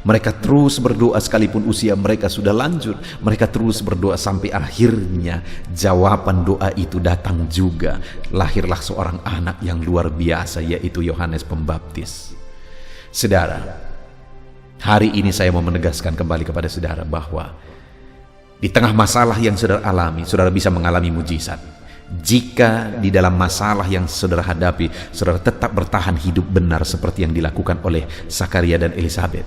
Mereka terus berdoa sekalipun usia mereka sudah lanjut. Mereka terus berdoa sampai akhirnya jawaban doa itu datang juga. Lahirlah seorang anak yang luar biasa, yaitu Yohanes Pembaptis. Saudara, hari ini saya mau menegaskan kembali kepada saudara bahwa di tengah masalah yang saudara alami, saudara bisa mengalami mujizat. Jika di dalam masalah yang saudara hadapi, saudara tetap bertahan hidup benar seperti yang dilakukan oleh Zakaria dan Elisabet,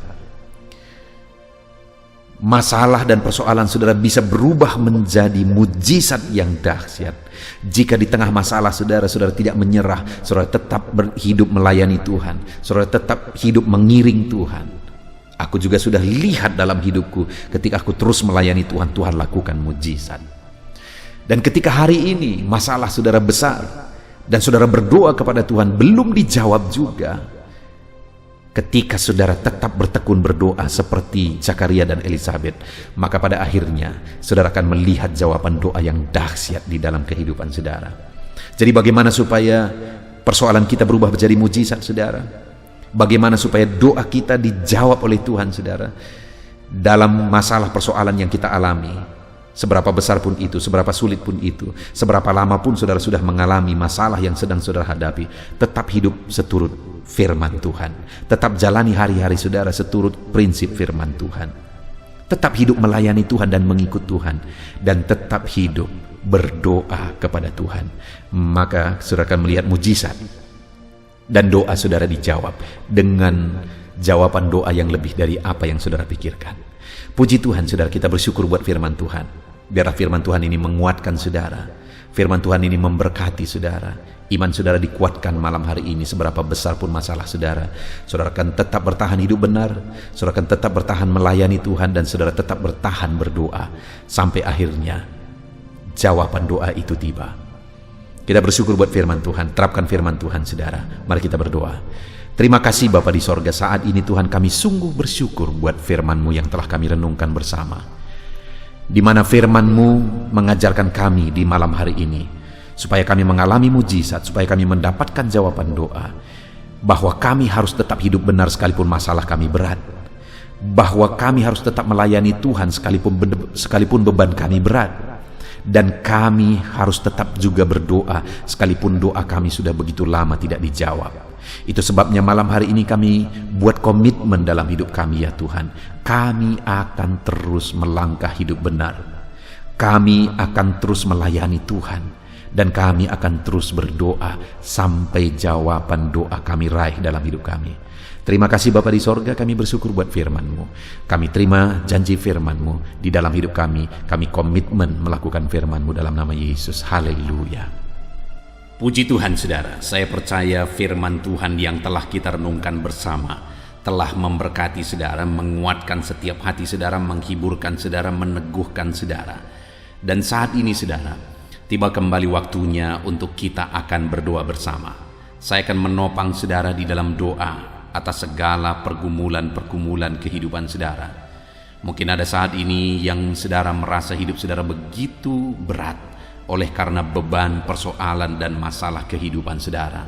masalah dan persoalan saudara bisa berubah menjadi mujizat yang dahsyat. Jika di tengah masalah saudara tidak menyerah, saudara tetap hidup melayani Tuhan, saudara tetap hidup mengiring Tuhan. Aku juga sudah lihat dalam hidupku ketika aku terus melayani Tuhan, Tuhan lakukan mujizat. Dan ketika hari ini masalah saudara besar dan saudara berdoa kepada Tuhan belum dijawab juga, ketika saudara tetap bertekun berdoa seperti Zakaria dan Elisabet, maka pada akhirnya saudara akan melihat jawaban doa yang dahsyat di dalam kehidupan saudara. Jadi bagaimana supaya persoalan kita berubah menjadi mujizat, saudara? Bagaimana supaya doa kita dijawab oleh Tuhan, saudara? Dalam masalah persoalan yang kita alami, seberapa besar pun itu, seberapa sulit pun itu, seberapa lama pun saudara sudah mengalami masalah yang sedang saudara hadapi, tetap hidup seturut firman Tuhan. Tetap jalani hari-hari saudara seturut prinsip firman Tuhan. Tetap hidup melayani Tuhan dan mengikut Tuhan. Dan tetap hidup berdoa kepada Tuhan. Maka saudara akan melihat mujizat. Dan doa saudara dijawab dengan jawaban doa yang lebih dari apa yang saudara pikirkan. Puji Tuhan, saudara, kita bersyukur buat firman Tuhan. Biarlah firman Tuhan ini menguatkan saudara, Firman Tuhan ini memberkati saudara. Iman saudara dikuatkan malam hari ini. Seberapa besar pun masalah saudara, saudara akan tetap bertahan hidup benar, saudara akan tetap bertahan melayani Tuhan, dan saudara tetap bertahan berdoa sampai akhirnya jawaban doa itu tiba. Kita bersyukur buat firman Tuhan. Terapkan firman Tuhan saudara. Mari kita berdoa. Terima kasih Bapa di sorga, saat ini Tuhan kami sungguh bersyukur buat firman-Mu yang telah kami renungkan bersama, di mana firman-Mu mengajarkan kami di malam hari ini, supaya kami mengalami mujizat, supaya kami mendapatkan jawaban doa, bahwa kami harus tetap hidup benar sekalipun masalah kami berat, bahwa kami harus tetap melayani Tuhan sekalipun beban kami berat, dan kami harus tetap juga berdoa sekalipun doa kami sudah begitu lama tidak dijawab. Itu sebabnya malam hari ini kami buat komitmen dalam hidup kami ya Tuhan. Kami akan terus melangkah hidup benar. Kami akan terus melayani Tuhan. Dan kami akan terus berdoa sampai jawaban doa kami raih dalam hidup kami. Terima kasih Bapa di sorga, kami bersyukur buat firman-Mu. Kami terima janji firman-Mu di dalam hidup kami. Kami komitmen melakukan firman-Mu dalam nama Yesus. Haleluya. Puji Tuhan saudara, saya percaya firman Tuhan yang telah kita renungkan bersama telah memberkati saudara, menguatkan setiap hati saudara, menghiburkan saudara, meneguhkan saudara. Dan saat ini saudara, tiba kembali waktunya untuk kita akan berdoa bersama. Saya akan menopang saudara di dalam doa atas segala pergumulan-pergumulan kehidupan saudara. Mungkin ada saat ini yang saudara merasa hidup saudara begitu berat oleh karena beban, persoalan, dan masalah kehidupan saudara.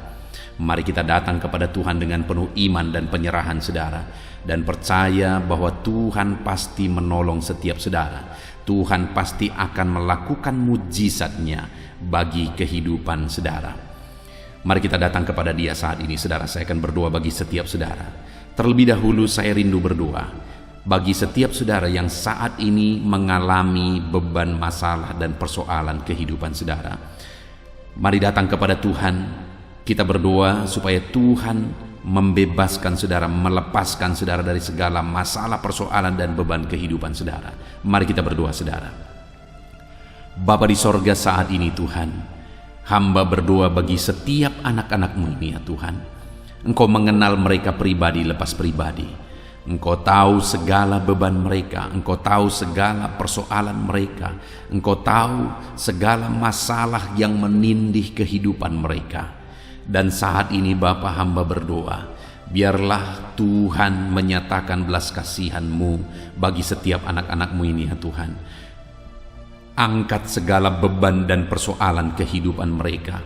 Mari kita datang kepada Tuhan dengan penuh iman dan penyerahan saudara, dan percaya bahwa Tuhan pasti menolong setiap saudara. Tuhan pasti akan melakukan mujizatnya bagi kehidupan saudara. Mari kita datang kepada Dia saat ini saudara. Saya akan berdoa bagi setiap saudara. Terlebih dahulu saya rindu berdoa bagi setiap saudara yang saat ini mengalami beban, masalah, dan persoalan kehidupan saudara. Mari datang kepada Tuhan. Kita berdoa supaya Tuhan membebaskan saudara, melepaskan saudara dari segala masalah, persoalan, dan beban kehidupan saudara. Mari kita berdoa saudara. Bapa di sorga, saat ini Tuhan, hamba berdoa bagi setiap anak-anak-Mu ini ya Tuhan. Engkau mengenal mereka pribadi lepas pribadi. Engkau tahu segala beban mereka, Engkau tahu segala persoalan mereka, Engkau tahu segala masalah yang menindih kehidupan mereka. Dan saat ini Bapa, hamba berdoa, biarlah Tuhan menyatakan belas kasihan-Mu bagi setiap anak-anak-Mu ini ya Tuhan. Angkat segala beban dan persoalan kehidupan mereka.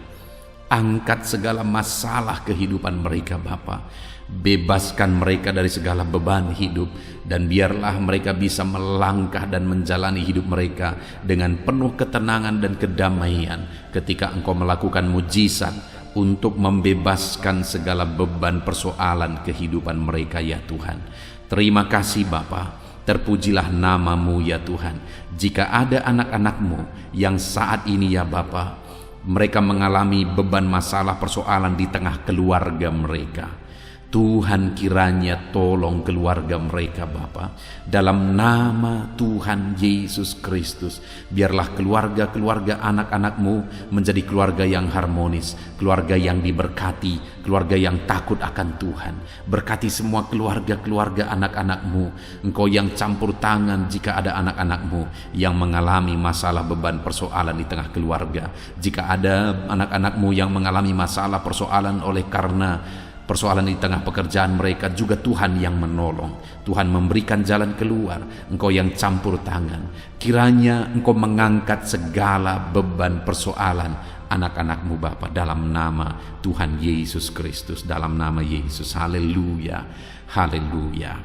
Angkat segala masalah kehidupan mereka Bapa. Bebaskan mereka dari segala beban hidup, dan biarlah mereka bisa melangkah dan menjalani hidup mereka dengan penuh ketenangan dan kedamaian ketika Engkau melakukan mujizat untuk membebaskan segala beban persoalan kehidupan mereka ya Tuhan. Terima kasih Bapa. Terpujilah nama-Mu ya Tuhan. Jika ada anak-anak-Mu yang saat ini ya Bapa, mereka mengalami beban, masalah, persoalan di tengah keluarga mereka, Tuhan kiranya tolong keluarga mereka Bapa. Dalam nama Tuhan Yesus Kristus, biarlah keluarga-keluarga anak-anak-Mu menjadi keluarga yang harmonis, keluarga yang diberkati, keluarga yang takut akan Tuhan. Berkati semua keluarga-keluarga anak-anak-Mu. Engkau yang campur tangan jika ada anak-anak-Mu yang mengalami masalah, beban, persoalan di tengah keluarga. Jika ada anak-anak-Mu yang mengalami masalah, persoalan oleh karena persoalan di tengah pekerjaan mereka, juga Tuhan yang menolong. Tuhan memberikan jalan keluar. Engkau yang campur tangan. Kiranya Engkau mengangkat segala beban persoalan anak-anak-Mu Bapa, dalam nama Tuhan Yesus Kristus, dalam nama Yesus. Haleluya, haleluya.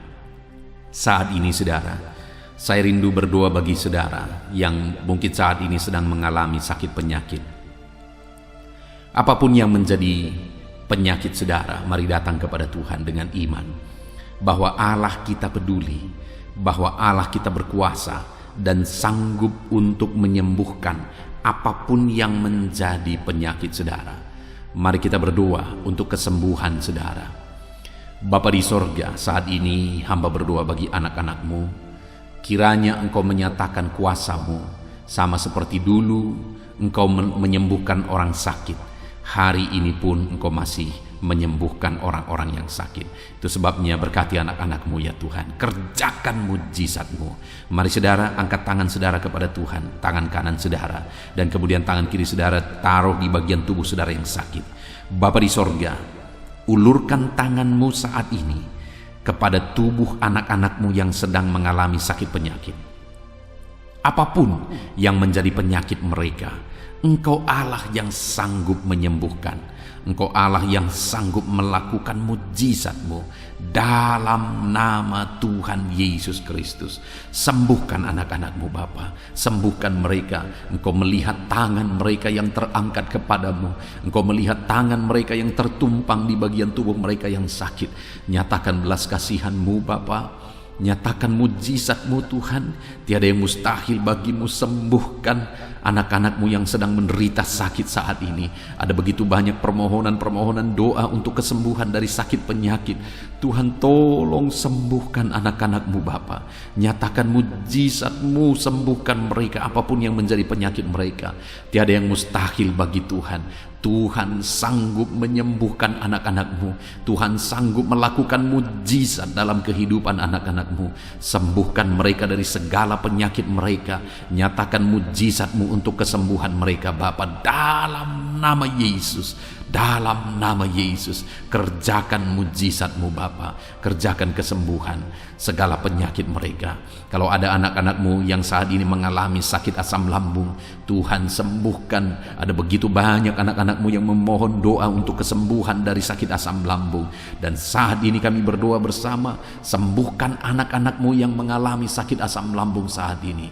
Saat ini saudara, saya rindu berdoa bagi saudara yang mungkin saat ini sedang mengalami sakit penyakit. Apapun yang menjadi penyakit saudara, mari datang kepada Tuhan dengan iman bahwa Allah kita peduli, bahwa Allah kita berkuasa dan sanggup untuk menyembuhkan apapun yang menjadi penyakit saudara. Mari kita berdoa untuk kesembuhan saudara. Bapa di sorga, saat ini hamba berdoa bagi anak-anak-Mu. Kiranya Engkau menyatakan kuasa-Mu sama seperti dulu Engkau menyembuhkan orang sakit. Hari ini pun Engkau masih menyembuhkan orang-orang yang sakit. Itu sebabnya berkati anak-anak-Mu ya Tuhan. Kerjakan mujizat-Mu. Mari saudara, angkat tangan saudara kepada Tuhan. Tangan kanan saudara, dan kemudian tangan kiri saudara taruh di bagian tubuh saudara yang sakit. Bapa di sorga, ulurkan tangan-Mu saat ini kepada tubuh anak-anak-Mu yang sedang mengalami sakit penyakit. Apapun yang menjadi penyakit mereka, Engkau Allah yang sanggup menyembuhkan. Engkau Allah yang sanggup melakukan mujizat-Mu. Dalam nama Tuhan Yesus Kristus, sembuhkan anak-anak-Mu Bapa. Sembuhkan mereka. Engkau melihat tangan mereka yang terangkat kepadamu. Engkau melihat tangan mereka yang tertumpang di bagian tubuh mereka yang sakit. Nyatakan belas kasihan-Mu Bapa. Nyatakan mujizat-Mu Tuhan. Tiada yang mustahil bagi-Mu. Sembuhkan anak-anak-Mu yang sedang menderita sakit saat ini. Ada begitu banyak permohonan-permohonan doa untuk kesembuhan dari sakit penyakit. Tuhan, tolong sembuhkan anak-anak-Mu Bapa. Nyatakan mujizat-Mu, sembuhkan mereka apapun yang menjadi penyakit mereka. Tiada yang mustahil bagi Tuhan. Tuhan sanggup menyembuhkan anak-anak-Mu. Tuhan sanggup melakukan mujizat dalam kehidupan anak-anak-Mu. Sembuhkan mereka dari segala penyakit mereka. Nyatakan mujizat-Mu untuk kesembuhan mereka Bapa. Dalam nama Yesus. Dalam nama Yesus, kerjakan mujizat-Mu Bapa. Kerjakan kesembuhan segala penyakit mereka. Kalau ada anak-anak-Mu yang saat ini mengalami sakit asam lambung, Tuhan sembuhkan. Ada begitu banyak anak-anak-Mu yang memohon doa untuk kesembuhan dari sakit asam lambung. Dan saat ini kami berdoa bersama, sembuhkan anak-anak-Mu yang mengalami sakit asam lambung saat ini.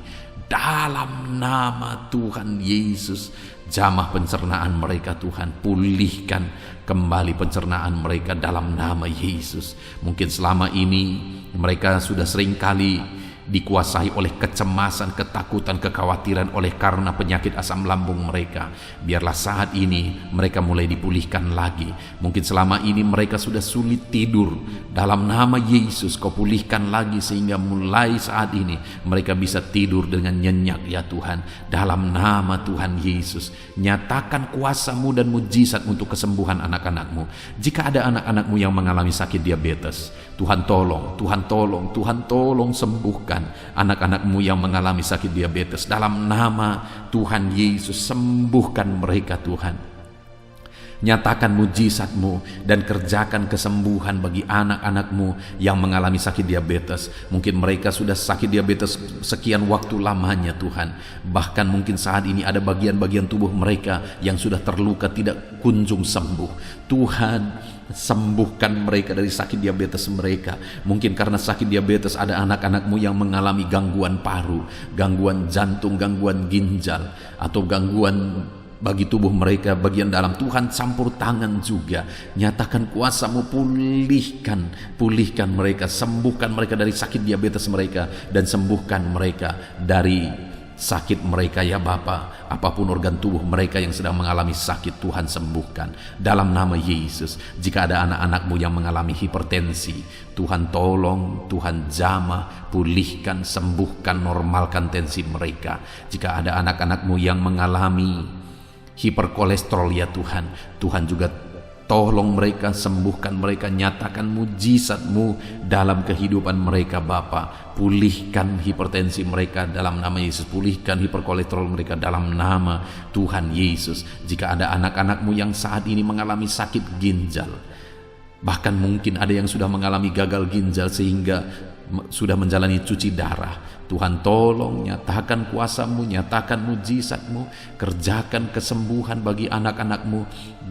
Dalam nama Tuhan Yesus, jamah pencernaan mereka Tuhan, pulihkan kembali pencernaan mereka dalam nama Yesus. Mungkin selama ini mereka sudah sering kali dikuasai oleh kecemasan, ketakutan, kekhawatiran oleh karena penyakit asam lambung mereka. Biarlah saat ini mereka mulai dipulihkan lagi. Mungkin selama ini mereka sudah sulit tidur. Dalam nama Yesus, Kau pulihkan lagi sehingga mulai saat ini mereka bisa tidur dengan nyenyak ya Tuhan. Dalam nama Tuhan Yesus, nyatakan kuasa-Mu dan mujizat untuk kesembuhan anak-anak-Mu. Jika ada anak-anak-Mu yang mengalami sakit diabetes, Tuhan tolong, Tuhan tolong, Tuhan tolong sembuhkan anak-anak-Mu yang mengalami sakit diabetes. Dalam nama Tuhan Yesus, sembuhkan mereka Tuhan. Nyatakan mujizat-Mu dan kerjakan kesembuhan bagi anak-anak-Mu yang mengalami sakit diabetes. Mungkin mereka sudah sakit diabetes sekian waktu lamanya Tuhan. Bahkan mungkin saat ini ada bagian-bagian tubuh mereka yang sudah terluka tidak kunjung sembuh. Tuhan, sembuhkan mereka dari sakit diabetes mereka. Mungkin karena sakit diabetes ada anak-anak-Mu yang mengalami gangguan paru, gangguan jantung, gangguan ginjal, atau gangguan bagi tubuh mereka bagian dalam. Tuhan campur tangan juga. Nyatakan kuasa-Mu, pulihkan mereka, sembuhkan mereka dari sakit diabetes mereka, dan sembuhkan mereka dari sakit mereka ya Bapa. Apapun organ tubuh mereka yang sedang mengalami sakit, Tuhan sembuhkan dalam nama Yesus. Jika ada anak-anak-Mu yang mengalami hipertensi, Tuhan tolong, Tuhan jamah, pulihkan, sembuhkan, normalkan tensi mereka. Jika ada anak-anak-Mu yang mengalami hiperkolesterol ya Tuhan, Tuhan juga tolong mereka, sembuhkan mereka, nyatakan mujizat-Mu dalam kehidupan mereka Bapa. Pulihkan hipertensi mereka dalam nama Yesus, pulihkan hiperkolesterol mereka dalam nama Tuhan Yesus. Jika ada anak-anak-Mu yang saat ini mengalami sakit ginjal, bahkan mungkin ada yang sudah mengalami gagal ginjal sehingga sudah menjalani cuci darah, Tuhan tolong, nyatakan kuasa-Mu, nyatakan mujizat-Mu, kerjakan kesembuhan bagi anak-anak-Mu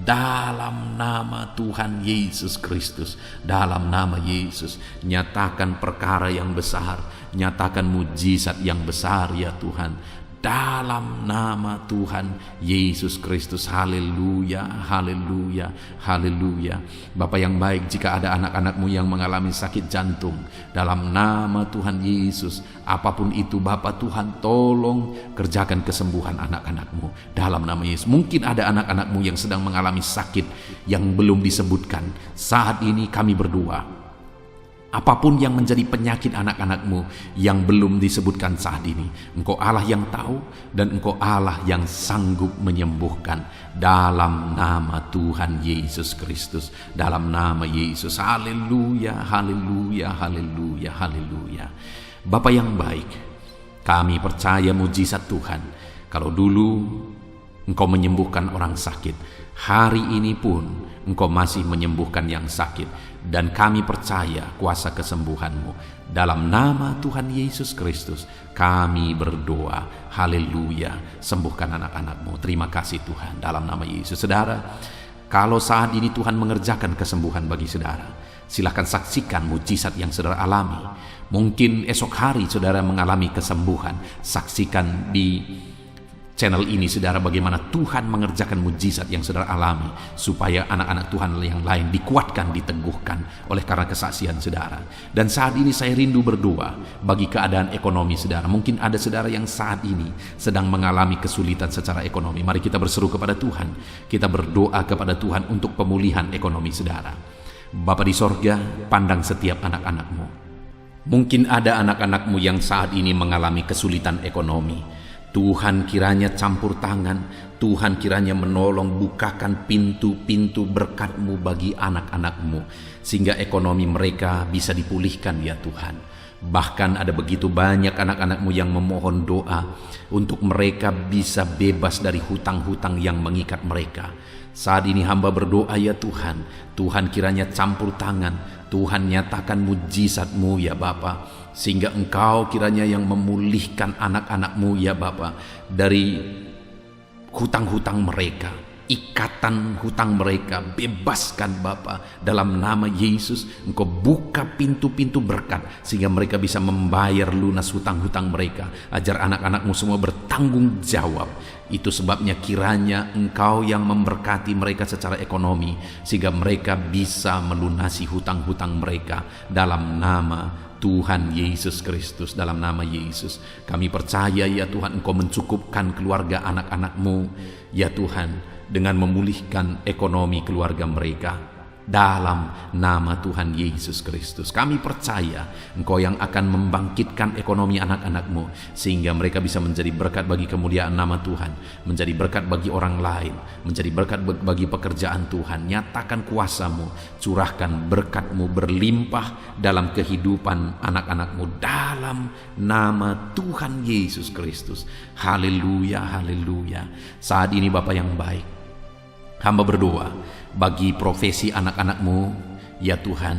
dalam nama Tuhan Yesus Kristus. Dalam nama Yesus, nyatakan perkara yang besar, nyatakan mujizat yang besar ya Tuhan. Dalam nama Tuhan Yesus Kristus. Haleluya, haleluya, haleluya. Bapa yang baik, jika ada anak-anak-Mu yang mengalami sakit jantung, dalam nama Tuhan Yesus, apapun itu Bapa, Tuhan tolong kerjakan kesembuhan anak-anak-Mu dalam nama Yesus. Mungkin ada anak-anak-Mu yang sedang mengalami sakit yang belum disebutkan. Saat ini kami berdoa, Apapun yang menjadi penyakit anak-anakmu yang belum disebutkan saat ini, Engkau Allah yang tahu dan Engkau Allah yang sanggup menyembuhkan dalam nama Tuhan Yesus Kristus. Dalam nama Yesus. Haleluya, haleluya, haleluya, haleluya. Bapa yang baik, kami percaya mujizat Tuhan. Kalau dulu Engkau menyembuhkan orang sakit, hari ini pun Engkau masih menyembuhkan yang sakit. Dan kami percaya kuasa kesembuhan-Mu. Dalam nama Tuhan Yesus Kristus kami berdoa. Haleluya. Sembuhkan anak-anak-Mu. Terima kasih Tuhan. Dalam nama Yesus. Saudara, kalau saat ini Tuhan mengerjakan kesembuhan bagi saudara, silakan saksikan mujizat yang saudara alami. Mungkin esok hari saudara mengalami kesembuhan. Saksikan di channel ini saudara bagaimana Tuhan mengerjakan mujizat yang saudara alami, supaya anak-anak Tuhan yang lain dikuatkan, diteguhkan oleh karena kesaksian saudara. Dan saat ini saya rindu berdoa bagi keadaan ekonomi saudara. Mungkin ada saudara yang saat ini sedang mengalami kesulitan secara ekonomi. Mari kita berseru kepada Tuhan, kita berdoa kepada Tuhan untuk pemulihan ekonomi saudara. Bapa di sorga, pandang setiap anak-anak-Mu. Mungkin ada anak-anak-Mu yang saat ini mengalami kesulitan ekonomi. Tuhan kiranya campur tangan, Tuhan kiranya menolong, bukakan pintu-pintu berkat-Mu bagi anak-anak-Mu, sehingga ekonomi mereka bisa dipulihkan ya Tuhan. Bahkan ada begitu banyak anak-anak-Mu yang memohon doa untuk mereka bisa bebas dari hutang-hutang yang mengikat mereka. Saat ini hamba berdoa ya Tuhan, Tuhan kiranya campur tangan, Tuhan nyatakan mujizat-Mu ya Bapa, sehingga Engkau kiranya yang memulihkan anak-anak-Mu ya Bapa dari hutang-hutang mereka, ikatan hutang mereka, bebaskan Bapa dalam nama Yesus. Engkau buka pintu-pintu berkat sehingga mereka bisa membayar lunas hutang-hutang mereka, ajar anak-anak-Mu semua bertanggung jawab. Itu sebabnya kiranya Engkau yang memberkati mereka secara ekonomi sehingga mereka bisa melunasi hutang-hutang mereka dalam nama Tuhan Yesus Kristus. Dalam nama Yesus kami percaya ya Tuhan, Engkau mencukupkan keluarga anak-anak-Mu ya Tuhan dengan memulihkan ekonomi keluarga mereka. Dalam nama Tuhan Yesus Kristus kami percaya Engkau yang akan membangkitkan ekonomi anak-anak-Mu sehingga mereka bisa menjadi berkat bagi kemuliaan nama Tuhan, menjadi berkat bagi orang lain, menjadi berkat bagi pekerjaan Tuhan. Nyatakan kuasa-Mu, curahkan berkat-Mu berlimpah dalam kehidupan anak-anak-Mu dalam nama Tuhan Yesus Kristus. Haleluya, haleluya. Saat ini Bapa yang baik, hamba berdoa bagi profesi anak-anak-Mu ya Tuhan,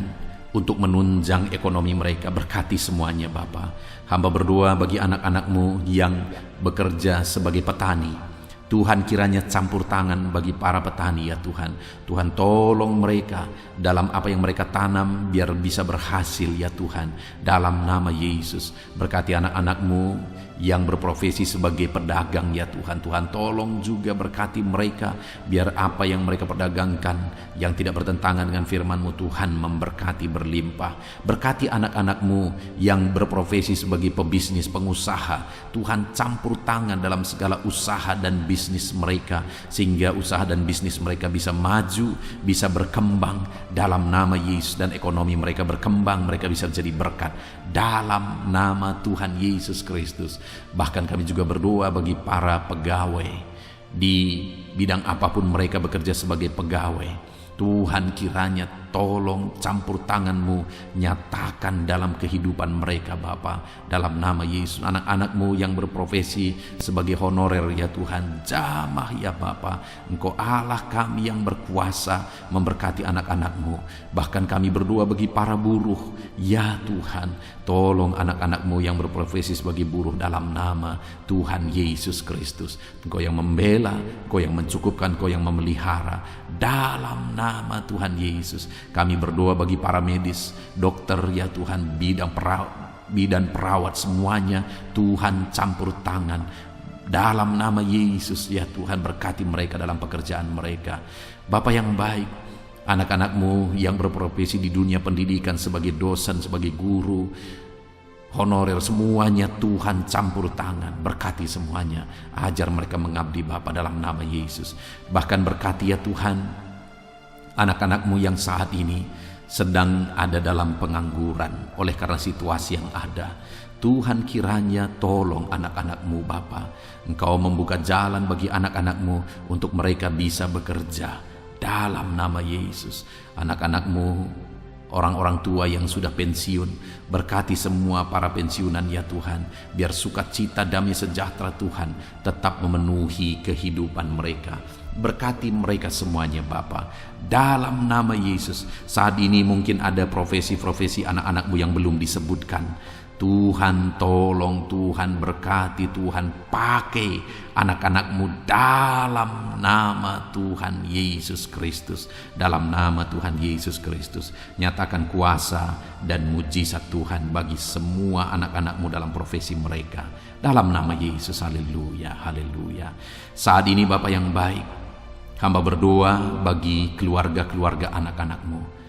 untuk menunjang ekonomi mereka. Berkati semuanya Bapa. Hamba berdoa bagi anak-anak-Mu yang bekerja sebagai petani. Tuhan kiranya campur tangan bagi para petani ya Tuhan. Tuhan tolong mereka dalam apa yang mereka tanam biar bisa berhasil ya Tuhan. Dalam nama Yesus berkati anak-anak-Mu yang berprofesi sebagai pedagang ya Tuhan. Tuhan tolong juga berkati mereka biar apa yang mereka perdagangkan yang tidak bertentangan dengan firman-Mu Tuhan memberkati berlimpah. Berkati anak-anak-Mu yang berprofesi sebagai pebisnis, pengusaha. Tuhan campur tangan dalam segala usaha dan bisnis mereka sehingga usaha dan bisnis mereka bisa maju, bisa berkembang dalam nama Yesus, dan ekonomi mereka berkembang, mereka bisa jadi berkat dalam nama Tuhan Yesus Kristus. Bahkan kami juga berdoa bagi para pegawai di bidang apapun mereka bekerja sebagai pegawai. Tuhan kiranya tolong campur tangan-Mu, nyatakan dalam kehidupan mereka Bapa, dalam nama Yesus. Anak-anak-Mu yang berprofesi sebagai honorer ya Tuhan, jamah ya Bapa. Engkau Allah kami yang berkuasa memberkati anak-anak-Mu. Bahkan kami berdoa bagi para buruh ya Tuhan, tolong anak-anak-Mu yang berprofesi sebagai buruh dalam nama Tuhan Yesus Kristus. Engkau yang membela, Engkau yang mencukupkan, Engkau yang memelihara dalam nama Tuhan Yesus. Kami berdoa bagi para medis, dokter ya Tuhan, bidan perawat semuanya, Tuhan campur tangan dalam nama Yesus ya Tuhan. Berkati mereka dalam pekerjaan mereka. Bapa yang baik, anak-anak-Mu yang berprofesi di dunia pendidikan sebagai dosen, sebagai guru, honorer, semuanya Tuhan campur tangan, berkati semuanya, ajar mereka mengabdi Bapa dalam nama Yesus. Bahkan berkati ya Tuhan anak-anak-Mu yang saat ini sedang ada dalam pengangguran oleh karena situasi yang ada. Tuhan, kiranya tolong anak-anak-Mu Bapa. Engkau membuka jalan bagi anak-anak-Mu untuk mereka bisa bekerja dalam nama Yesus. Anak-anak-Mu, orang-orang tua yang sudah pensiun, berkati semua para pensiunan ya Tuhan. Biar sukacita, damai sejahtera Tuhan tetap memenuhi kehidupan mereka. Berkati mereka semuanya Bapa, dalam nama Yesus. Saat ini mungkin ada profesi-profesi anak-anak-Mu yang belum disebutkan. Tuhan tolong, Tuhan berkati, Tuhan pakai anak-anak-Mu dalam nama Tuhan Yesus Kristus. Dalam nama Tuhan Yesus Kristus, nyatakan kuasa dan mujizat Tuhan bagi semua anak-anak-Mu dalam profesi mereka. Dalam nama Yesus, haleluya, haleluya. Saat ini Bapa yang baik, hamba berdoa bagi keluarga-keluarga anak-anak-Mu.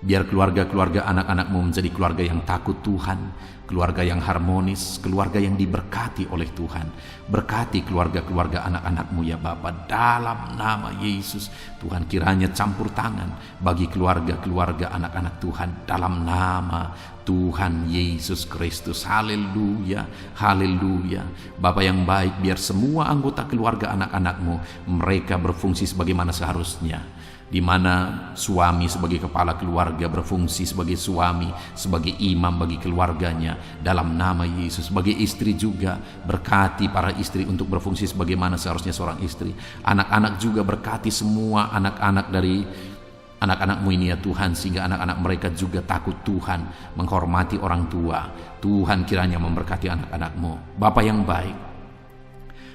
Biar keluarga-keluarga anak-anak-Mu menjadi keluarga yang takut Tuhan, keluarga yang harmonis, keluarga yang diberkati oleh Tuhan. Berkati keluarga-keluarga anak-anak-Mu ya Bapa, dalam nama Yesus. Tuhan, kiranya campur tangan bagi keluarga-keluarga anak-anak Tuhan dalam nama Tuhan Yesus Kristus. Haleluya, haleluya. Bapa yang baik, biar semua anggota keluarga anak-anak-Mu mereka berfungsi sebagaimana seharusnya. Di mana suami sebagai kepala keluarga berfungsi sebagai suami, sebagai imam bagi keluarganya dalam nama Yesus. Sebagai istri juga, berkati para istri untuk berfungsi sebagaimana seharusnya seorang istri. Anak-anak juga berkati semua anak-anak dari anak-anak-Mu ini ya Tuhan, sehingga anak-anak mereka juga takut Tuhan, menghormati orang tua. Tuhan kiranya memberkati anak-anak-Mu. Bapa yang baik,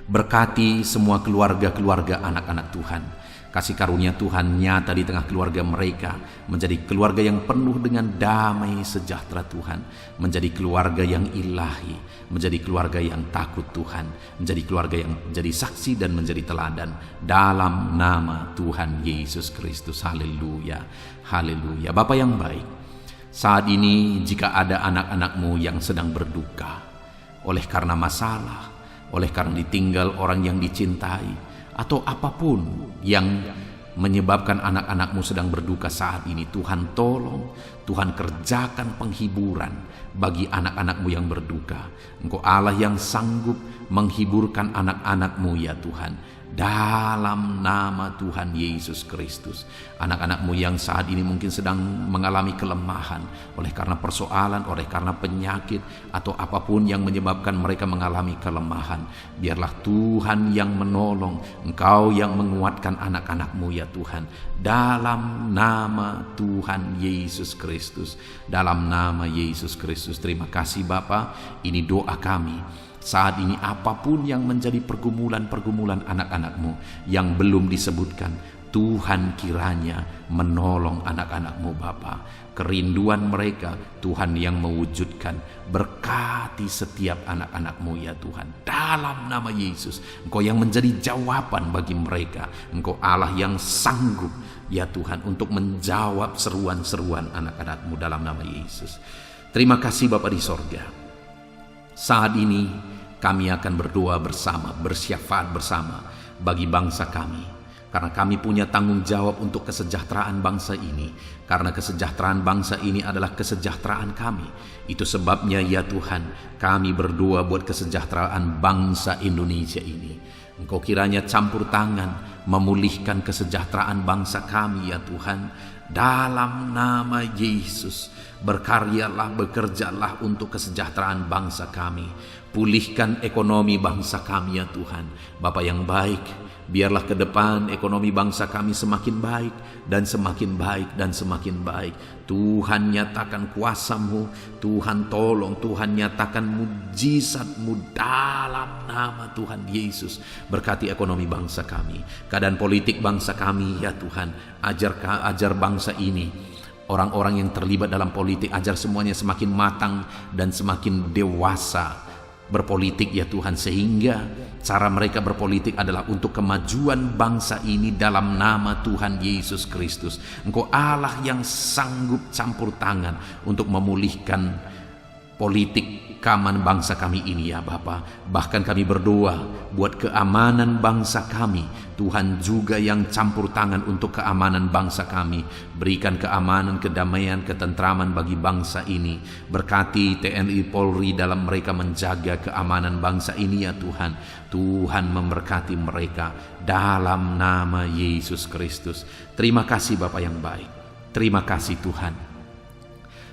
berkati semua keluarga-keluarga anak-anak Tuhan. Kasih karunia Tuhan nyata di tengah keluarga mereka, menjadi keluarga yang penuh dengan damai sejahtera Tuhan, menjadi keluarga yang ilahi, menjadi keluarga yang takut Tuhan, menjadi keluarga yang menjadi saksi dan menjadi teladan dalam nama Tuhan Yesus Kristus. Haleluya, haleluya. Bapa yang baik, saat ini jika ada anak-anak-Mu yang sedang berduka oleh karena masalah, oleh karena ditinggal orang yang dicintai, atau apapun yang menyebabkan anak-anak-Mu sedang berduka saat ini, Tuhan tolong, Tuhan kerjakan penghiburan bagi anak-anak-Mu yang berduka. Engkau Allah yang sanggup menghiburkan anak-anak-Mu ya Tuhan, dalam nama Tuhan Yesus Kristus. Anak-anak-Mu yang saat ini mungkin sedang mengalami kelemahan oleh karena persoalan, oleh karena penyakit, atau apapun yang menyebabkan mereka mengalami kelemahan, biarlah Tuhan yang menolong, Engkau yang menguatkan anak-anak-Mu ya Tuhan, dalam nama Tuhan Yesus Kristus. Dalam nama Yesus Kristus. Terima kasih Bapa, ini doa kami. Saat ini apapun yang menjadi pergumulan-pergumulan anak-anak-Mu yang belum disebutkan, Tuhan kiranya menolong anak-anak-Mu Bapa. Kerinduan mereka Tuhan yang mewujudkan. Berkati setiap anak-anak-Mu ya Tuhan, dalam nama Yesus. Engkau yang menjadi jawaban bagi mereka. Engkau Allah yang sanggup ya Tuhan untuk menjawab seruan-seruan anak-anak-Mu dalam nama Yesus. Terima kasih Bapa di sorga. Saat ini kami akan berdoa bersama, bersyafaat bersama bagi bangsa kami. Karena kami punya tanggung jawab untuk kesejahteraan bangsa ini. Karena kesejahteraan bangsa ini adalah kesejahteraan kami. Itu sebabnya ya Tuhan, kami berdoa buat kesejahteraan bangsa Indonesia ini. Engkau kiranya campur tangan memulihkan kesejahteraan bangsa kami ya Tuhan. Dalam nama Yesus, berkaryalah, bekerjalah untuk kesejahteraan bangsa kami. Pulihkan ekonomi bangsa kami ya Tuhan. Bapa yang baik, biarlah ke depan ekonomi bangsa kami semakin baik dan semakin baik dan semakin baik. Tuhan nyatakan kuasa-Mu, Tuhan tolong, Tuhan nyatakan mujizat-Mu dalam nama Tuhan Yesus. Berkati ekonomi bangsa kami, keadaan politik bangsa kami ya Tuhan. Ajar bangsa ini, orang-orang yang terlibat dalam politik, ajar semuanya semakin matang dan semakin dewasa berpolitik ya Tuhan, sehingga cara mereka berpolitik adalah untuk kemajuan bangsa ini dalam nama Tuhan Yesus Kristus. Engkau Allah yang sanggup campur tangan untuk memulihkan politik keamanan bangsa kami ini ya Bapa. Bahkan kami berdoa buat keamanan bangsa kami. Tuhan juga yang campur tangan untuk keamanan bangsa kami. Berikan keamanan, kedamaian, ketentraman bagi bangsa ini. Berkati TNI Polri dalam mereka menjaga keamanan bangsa ini ya Tuhan. Tuhan memberkati mereka dalam nama Yesus Kristus. Terima kasih Bapa yang baik. Terima kasih Tuhan.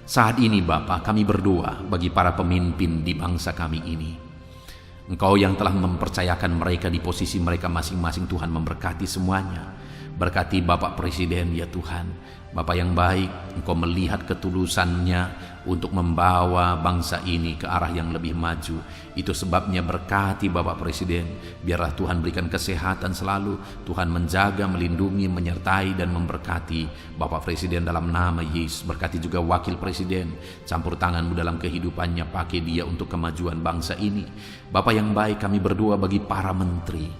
Saat ini Bapa, kami berdoa bagi para pemimpin di bangsa kami ini. Engkau yang telah mempercayakan mereka di posisi mereka masing-masing, Tuhan memberkati semuanya. Berkati Bapak Presiden ya Tuhan. Bapak yang baik, Engkau melihat ketulusannya untuk membawa bangsa ini ke arah yang lebih maju. Itu sebabnya berkati Bapak Presiden. Biarlah Tuhan berikan kesehatan selalu. Tuhan menjaga, melindungi, menyertai dan memberkati Bapak Presiden dalam nama Yesus. Berkati juga Wakil Presiden. Campur tangan-Mu dalam kehidupannya. Pakai dia untuk kemajuan bangsa ini. Bapak yang baik, kami berdoa bagi para menteri.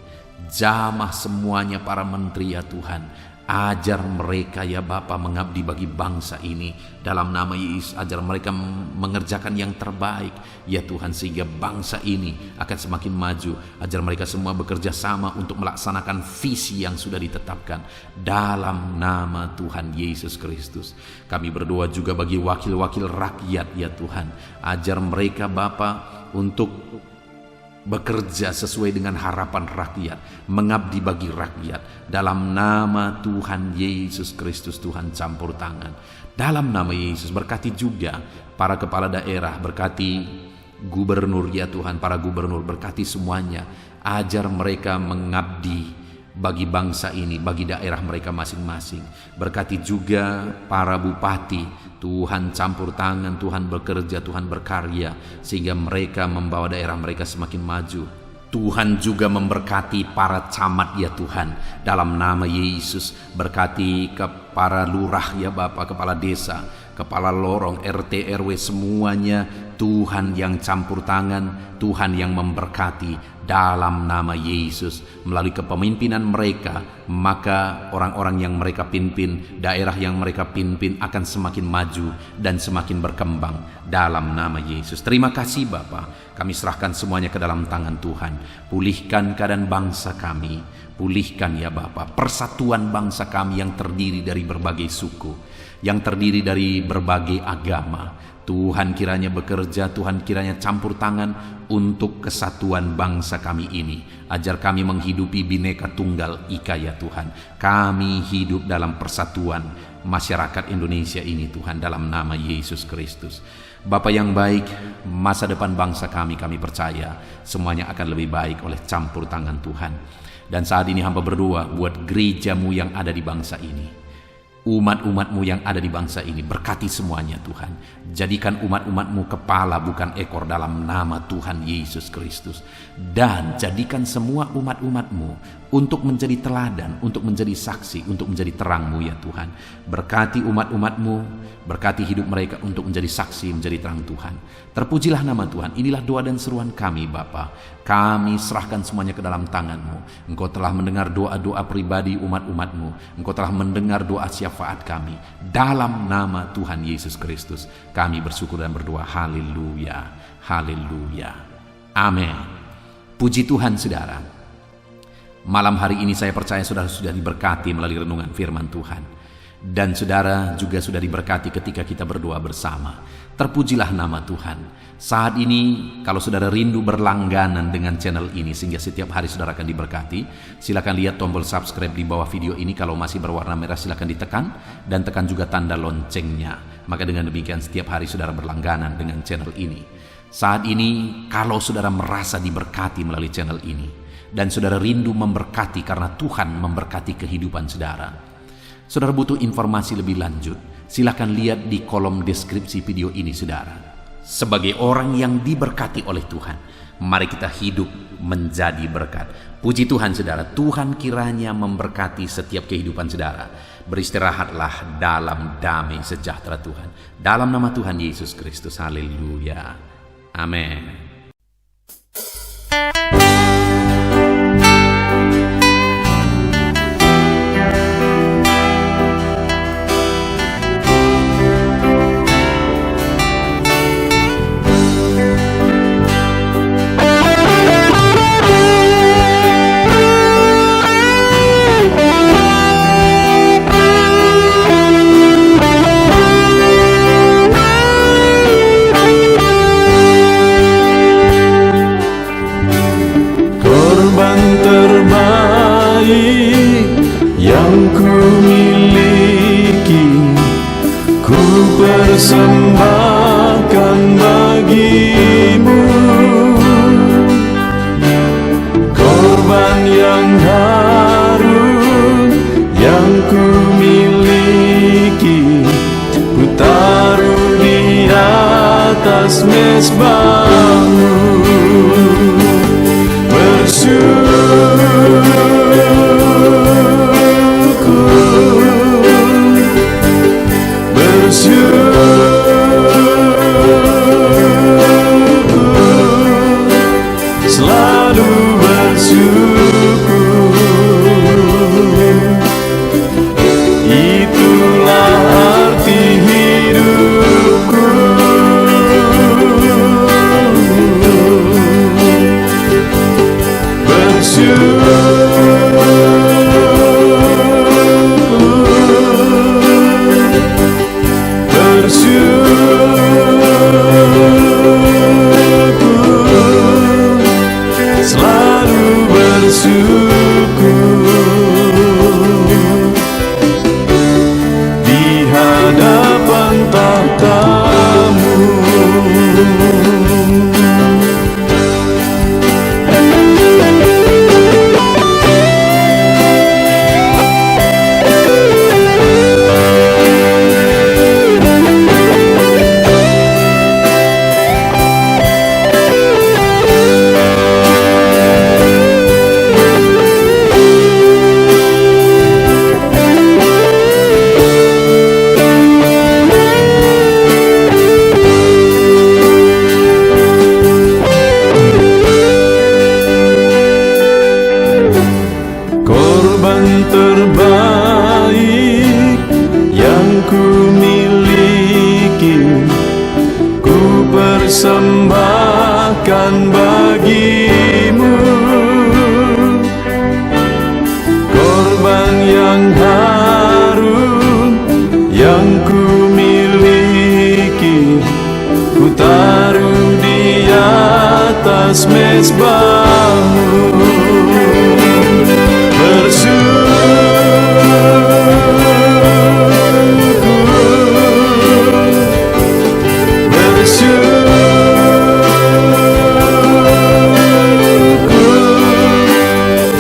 Jamah semuanya para menteri ya Tuhan. Ajar mereka ya Bapa mengabdi bagi bangsa ini dalam nama Yesus. Ajar mereka mengerjakan yang terbaik ya Tuhan, sehingga bangsa ini akan semakin maju. Ajar mereka semua bekerja sama untuk melaksanakan visi yang sudah ditetapkan dalam nama Tuhan Yesus Kristus. Kami berdoa juga bagi wakil-wakil rakyat ya Tuhan. Ajar mereka Bapa untuk bekerja sesuai dengan harapan rakyat, mengabdi bagi rakyat. Dalam nama Tuhan Yesus Kristus, Tuhan campur tangan. Dalam nama Yesus, berkati juga para kepala daerah, berkati gubernur ya Tuhan, para gubernur, berkati semuanya. Ajar mereka mengabdi bagi bangsa ini, bagi daerah mereka masing-masing. Berkati juga para bupati, Tuhan campur tangan, Tuhan bekerja, Tuhan berkarya, sehingga mereka membawa daerah mereka semakin maju. Tuhan juga memberkati para camat ya Tuhan, dalam nama Yesus. Berkati ke para lurah ya Bapak, kepala desa, kepala lorong, RT, RW, semuanya Tuhan yang campur tangan, Tuhan yang memberkati dalam nama Yesus. Melalui kepemimpinan mereka, maka orang-orang yang mereka pimpin, daerah yang mereka pimpin akan semakin maju dan semakin berkembang dalam nama Yesus. Terima kasih Bapa, kami serahkan semuanya ke dalam tangan Tuhan. Pulihkan keadaan bangsa kami, pulihkan ya Bapa persatuan bangsa kami yang terdiri dari berbagai suku, yang terdiri dari berbagai agama. Tuhan kiranya bekerja, Tuhan kiranya campur tangan untuk kesatuan bangsa kami ini. Ajar kami menghidupi Bhinneka Tunggal Ika ya Tuhan. Kami hidup dalam persatuan masyarakat Indonesia ini Tuhan, dalam nama Yesus Kristus. Bapa yang baik, masa depan bangsa kami percaya semuanya akan lebih baik oleh campur tangan Tuhan. Dan saat ini hamba berdoa buat gereja-Mu yang ada di bangsa ini, umat-umat-Mu yang ada di bangsa ini. Berkati semuanya Tuhan. Jadikan umat-umat-Mu kepala bukan ekor dalam nama Tuhan Yesus Kristus. Dan jadikan semua umat-umat-Mu untuk menjadi teladan, untuk menjadi saksi, untuk menjadi terang-Mu ya Tuhan. Berkati umat-umat-Mu, berkati hidup mereka untuk menjadi saksi, menjadi terang Tuhan. Terpujilah nama Tuhan. Inilah doa dan seruan kami Bapa. Kami serahkan semuanya ke dalam tangan-Mu. Engkau telah mendengar doa-doa pribadi umat-umat-Mu. Engkau telah mendengar doa syafaat kami. Dalam nama Tuhan Yesus Kristus, kami bersyukur dan berdoa. Haleluya, haleluya, amin. Puji Tuhan saudara. Malam hari ini saya percaya saudara sudah diberkati melalui renungan firman Tuhan. Dan saudara juga sudah diberkati ketika kita berdoa bersama. Terpujilah nama Tuhan. Saat ini kalau saudara rindu berlangganan dengan channel ini sehingga setiap hari saudara akan diberkati, silakan lihat tombol subscribe di bawah video ini. Kalau masih berwarna merah silakan ditekan, dan tekan juga tanda loncengnya. Maka dengan demikian setiap hari saudara berlangganan dengan channel ini. Saat ini kalau saudara merasa diberkati melalui channel ini, dan saudara rindu memberkati karena Tuhan memberkati kehidupan saudara, saudara butuh informasi lebih lanjut, silakan lihat di kolom deskripsi video ini saudara. Sebagai orang yang diberkati oleh Tuhan, mari kita hidup menjadi berkat. Puji Tuhan saudara, Tuhan kiranya memberkati setiap kehidupan saudara. Beristirahatlah dalam damai sejahtera Tuhan. Dalam nama Tuhan Yesus Kristus, haleluya, amin. persembahkan bagimu korban yang harum yang ku miliki, ku taruh di atas mezbahmu. Selalu bersyukur, itulah arti hidupku. Selalu bersyukur di hadapan tahta-Mu. Korban terbaik yang ku miliki, ku persembahkan bagimu. Korban yang harum yang ku miliki, ku taruh di atas mezbahmu.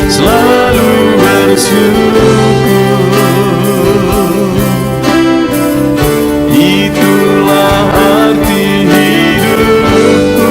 Selalu bersyukur, itulah arti hidupku.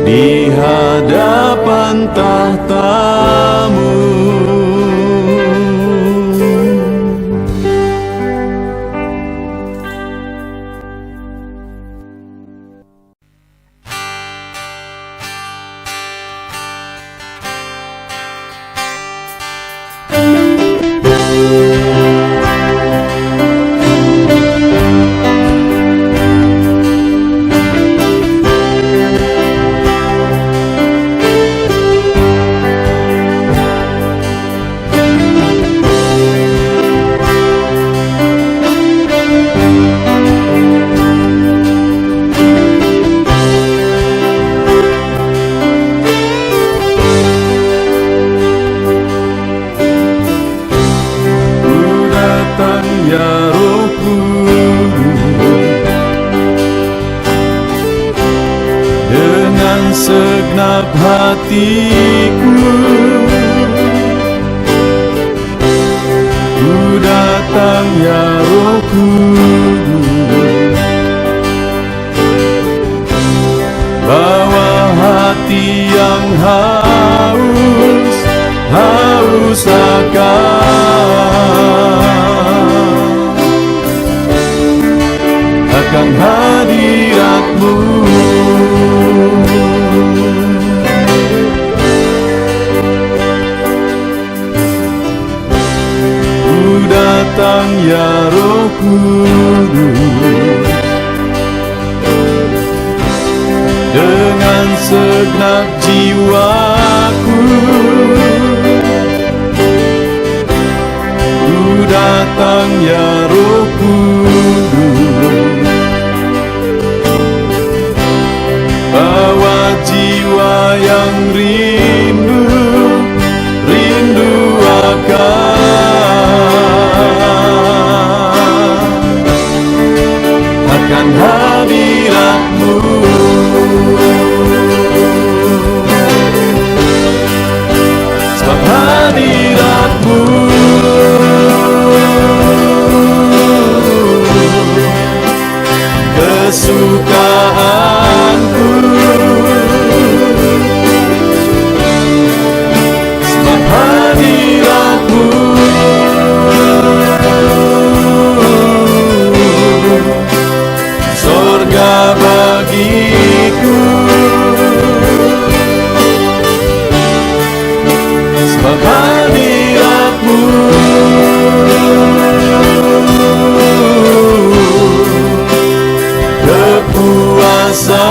Di hadapan tahta-Mu. Ya Roh Kudus, dengan segenap hatiku ku datang, ya Roh Kudus, bawa hati yang haus akan hadirat-Mu. datang ya Roh Kudus, dengan segenap jiwaku ku datang ya Roh Kudus, bawa jiwa yang rindu akan hadirat-Mu. Sebab hadirat-Mu kesukaanku, sebab hadirat-Mu surga bagiku, sebab hadirat-Mu kepuasanku,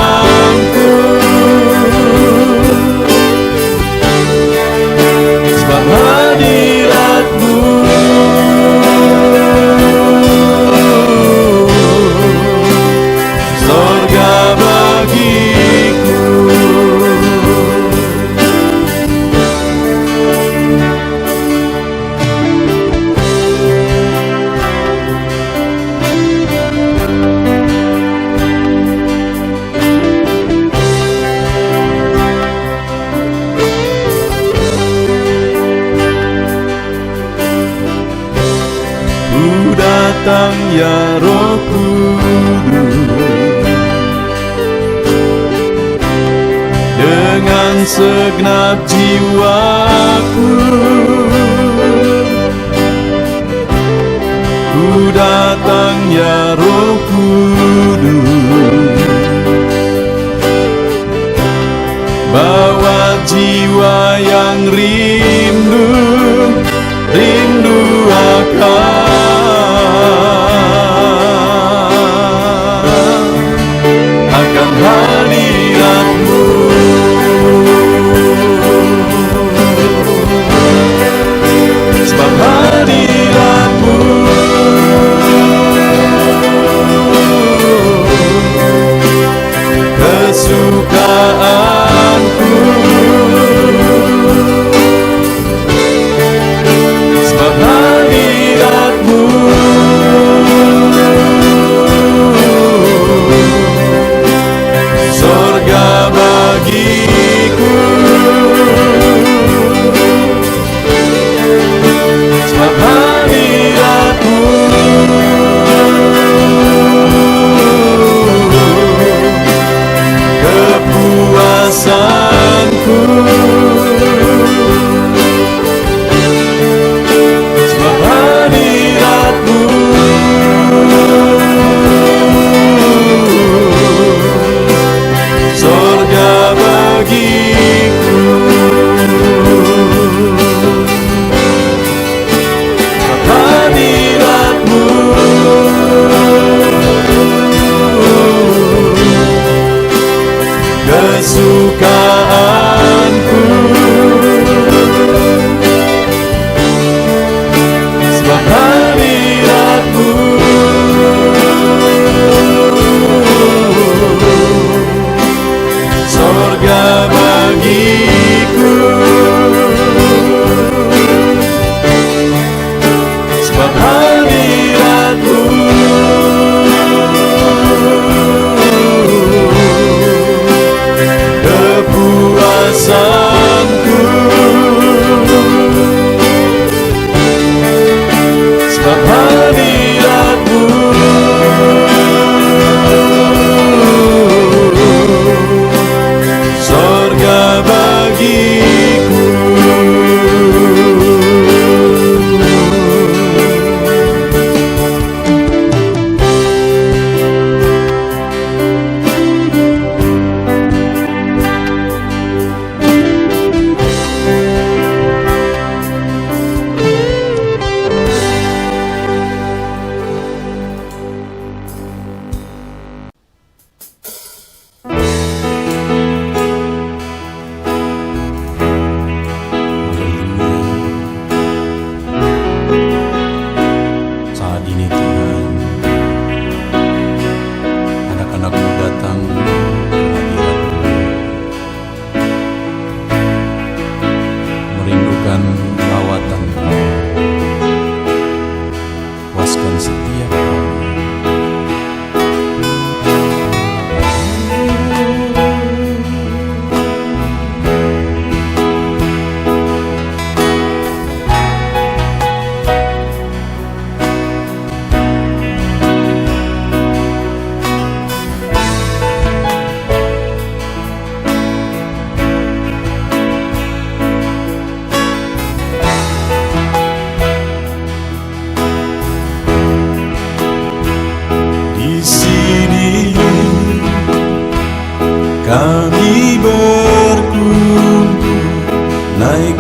sebab hadirat-Mu surga bagiku. Ku datang ya Roh Kudus, dengan segenap jiwaku ku datang ya Roh Kudus, bawa jiwa yang rindu akan hadirat-Mu. Sebab hadirat-Mu kesukaanku,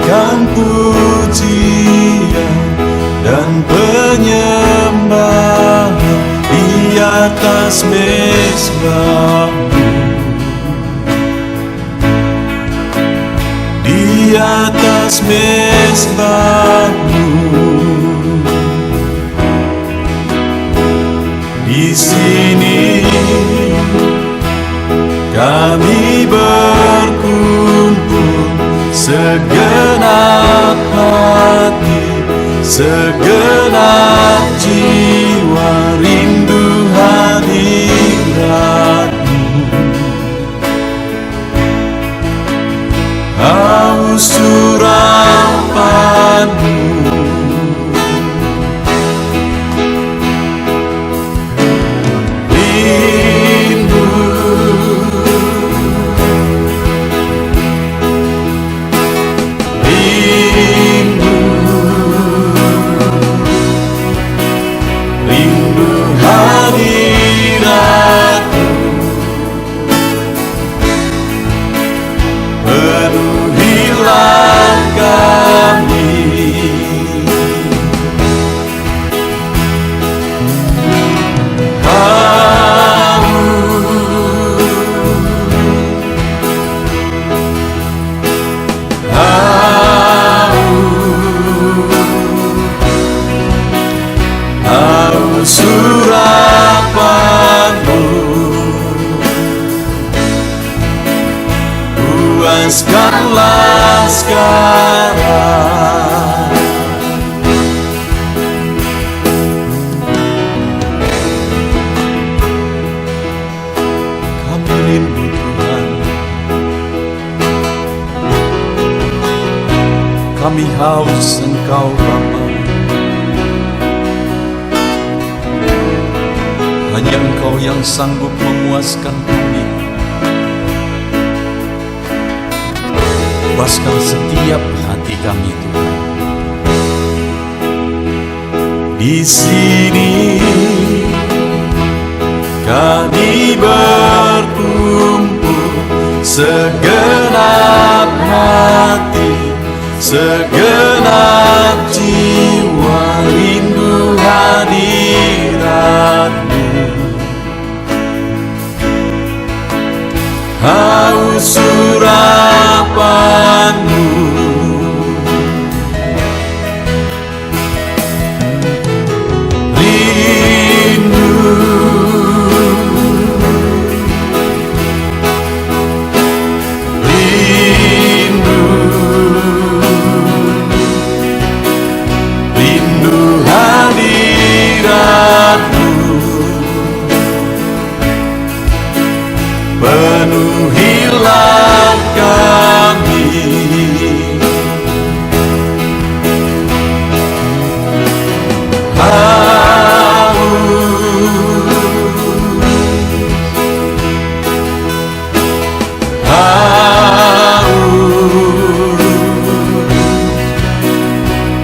naikkan pujian dan penyembahan di atas mezbah-Mu, di atas mezbah-Mu. Di sini kami berkumpul, segenap hati, segenap jiwa, rindu hadirat-Mu. Haus urapan-Mu, surapan-Mu, puaskanlah sekarang. Kami rindu Tuhan, kami haus Engkau Bapa. Hanya Engkau yang sanggup memuaskan kami. Puaskan setiap hati kami, Tuhan. Di sini kami berkumpul, segenap hati, segenap jiwa, rindu hadirat-Mu. Haus urapan-Mu, rindu, rindu, rindu hadirat-Mu. Penuhilah kami,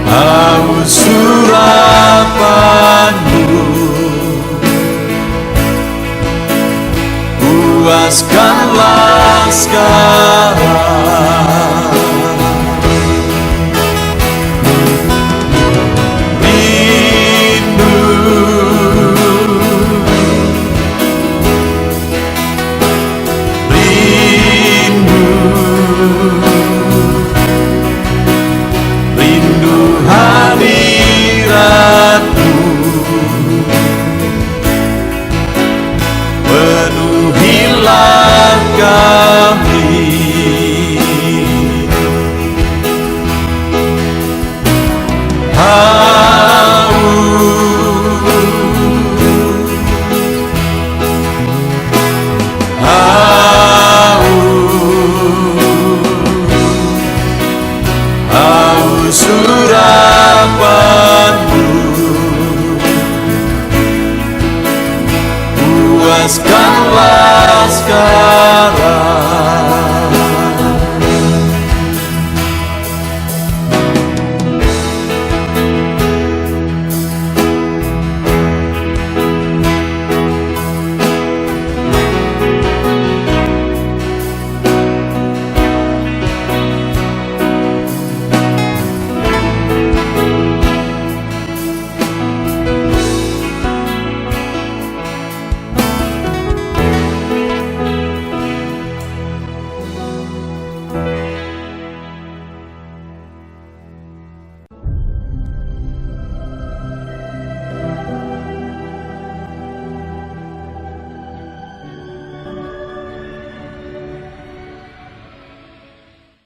haus surapan-Mu, puaskanlah sekarang. Rindu, rindu, rindu hadirat-Mu. Penuhilah kami, haus